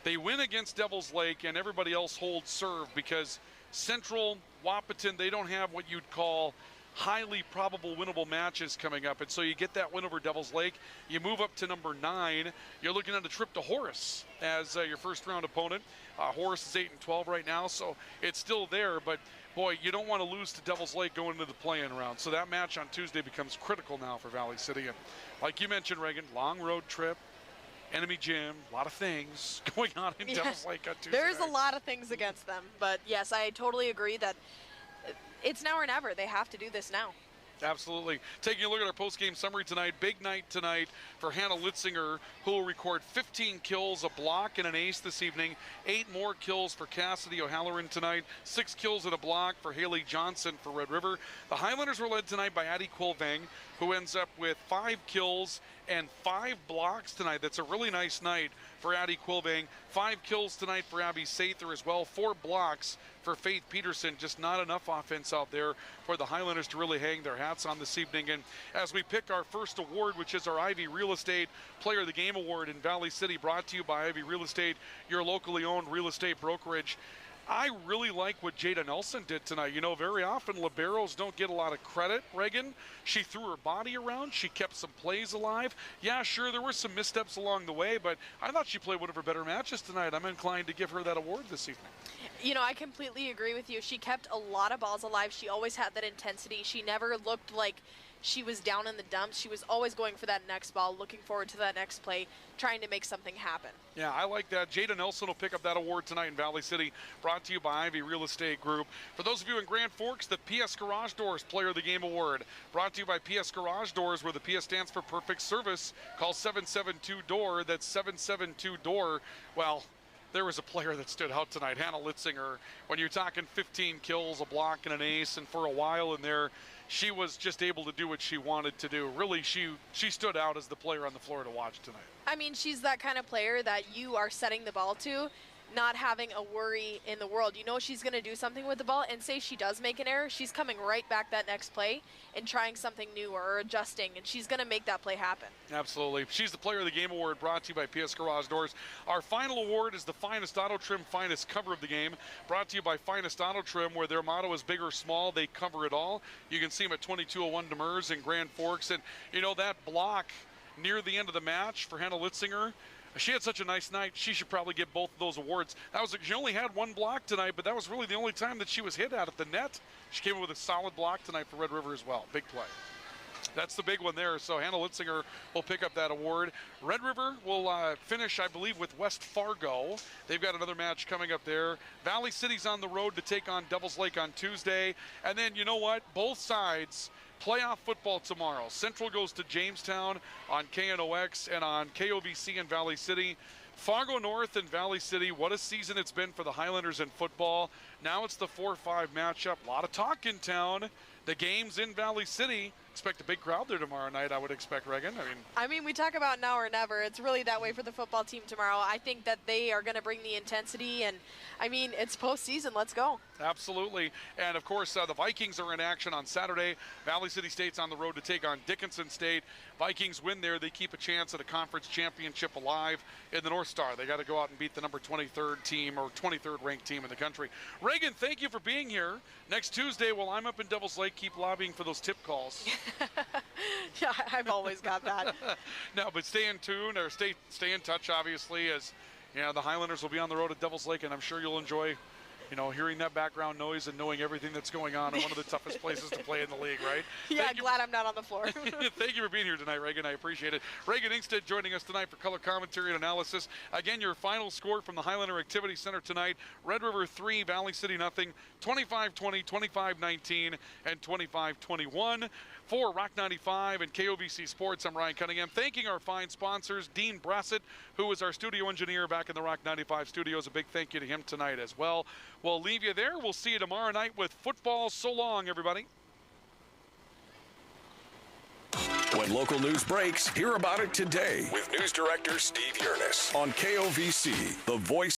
they win against Devils Lake and everybody else holds serve because Central, Wahpeton, they don't have what you'd call highly probable winnable matches coming up, and so you get that win over Devils Lake. You move up to number 9. You're looking at a trip to Horace as your first round opponent. Horace is 8-12 right now, so it's still there, but boy, you don't want to lose to Devils Lake going into the play-in round. So that match on Tuesday becomes critical now for Valley City. And like you mentioned, Reagan, long road trip, enemy gym, a lot of things going on in Devils Lake on Tuesday. There's a lot of things against them, but yes, I totally agree that it's now or never. They have to do this now. Absolutely. Taking a look at our post-game summary tonight, big night tonight for Hannah Litzinger, who will record 15 kills, a block, and an ace this evening. 8 more kills for Cassidy O'Halloran tonight. 6 kills and a block for Haley Johnson for Red River. The Highlanders were led tonight by Addie Quilvang, who ends up with 5 kills and 5 blocks tonight. That's a really nice night for Addie Quilvang. 5 kills tonight for Abby Sather as well. 4 blocks for Faith Peterson. Just not enough offense out there for the Highlanders to really hang their hats on this evening. And as we pick our first award, which is our Ivy Real Estate Player of the Game Award in Valley City, brought to you by Ivy Real Estate, your locally owned real estate brokerage. I really like what Jada Nelson did tonight. You know, very often liberos don't get a lot of credit, Reagan. She threw her body around. She kept some plays alive. Yeah, sure, there were some missteps along the way, but I thought she played one of her better matches tonight. I'm inclined to give her that award this evening. You know, I completely agree with you. She kept a lot of balls alive. She always had that intensity. She never looked like she was down in the dumps. She was always going for that next ball, looking forward to that next play, trying to make something happen. Yeah, I like that. Jada Nelson will pick up that award tonight in Valley City, brought to you by Ivy Real Estate Group. For those of you in Grand Forks, the PS Garage Doors Player of the Game Award, brought to you by PS Garage Doors, where the PS stands for perfect service. Call 772-DOOR. That's 772-DOOR. Well, there was a player that stood out tonight, Hannah Litzinger. When you're talking 15 kills, a block, and an ace, and for a while in there, she was just able to do what she wanted to do. Really, she stood out as the player on the floor to watch tonight. I mean, she's that kind of player that you are setting the ball to, not having a worry in the world. You know she's going to do something with the ball, and say she does make an error, she's coming right back that next play and trying something new or adjusting, and she's going to make that play happen. Absolutely. She's the Player of the Game Award, brought to you by PS Garage Doors. Our final award is the Finest Auto Trim Finest Cover of the Game, brought to you by Finest Auto Trim, where their motto is big or small, they cover it all. You can see them at 2201 Demers in Grand Forks, and you know that block near the end of the match for Hannah Litzinger, she had such a nice night. She should probably get both of those awards. She only had 1 block tonight, but that was really the only time that she was hit at the net. She came in with a solid block tonight for Red River as well. Big play. That's the big one there. So Hannah Litzinger will pick up that award. Red River will finish, I believe, with West Fargo. They've got another match coming up there. Valley City's on the road to take on Devils Lake on Tuesday. And then, you know what? Both sides playoff football tomorrow. Central goes to Jamestown on KNOX and on KOVC in Valley City. Fargo North and Valley City, what a season it's been for the Highlanders in football. Now it's the 4-5 matchup. A lot of talk in town. The game's in Valley City. Expect a big crowd there tomorrow night, I would expect, Reagan. I mean, we talk about now or never. It's really that way for the football team tomorrow. I think that they are going to bring the intensity, and, I mean, it's postseason. Let's go. Absolutely. And, of course, the Vikings are in action on Saturday. Valley City State's on the road to take on Dickinson State. Vikings win there. They keep a chance at a conference championship alive in the North Star. They got to go out and beat the number 23rd team or 23rd ranked team in the country. Reagan, thank you for being here. Next Tuesday, while I'm up in Devils Lake, keep lobbying for those tip calls. Yeah, I've always got that. No, but stay in tune or stay in touch, obviously, as you know, the Highlanders will be on the road at Devils Lake, and I'm sure you'll enjoy, you know, hearing that background noise and knowing everything that's going on in one of the toughest places to play in the league, right? Yeah, glad I'm not on the floor. Thank you for being here tonight, Reagan. I appreciate it. Reagan Inkstead joining us tonight for color commentary and analysis. Again, your final score from the Highlander Activity Center tonight: Red River 3, Valley City nothing, 25-20, 25-19, and 25-21. For Rock 95 and KOVC Sports, I'm Ryan Cunningham, thanking our fine sponsors, Dean Brassett, who is our studio engineer back in the Rock 95 studios. A big thank you to him tonight as well. We'll leave you there. We'll see you tomorrow night with football. So long, everybody. When local news breaks, hear about it today with News Director Steve Yearness on KOVC, the voice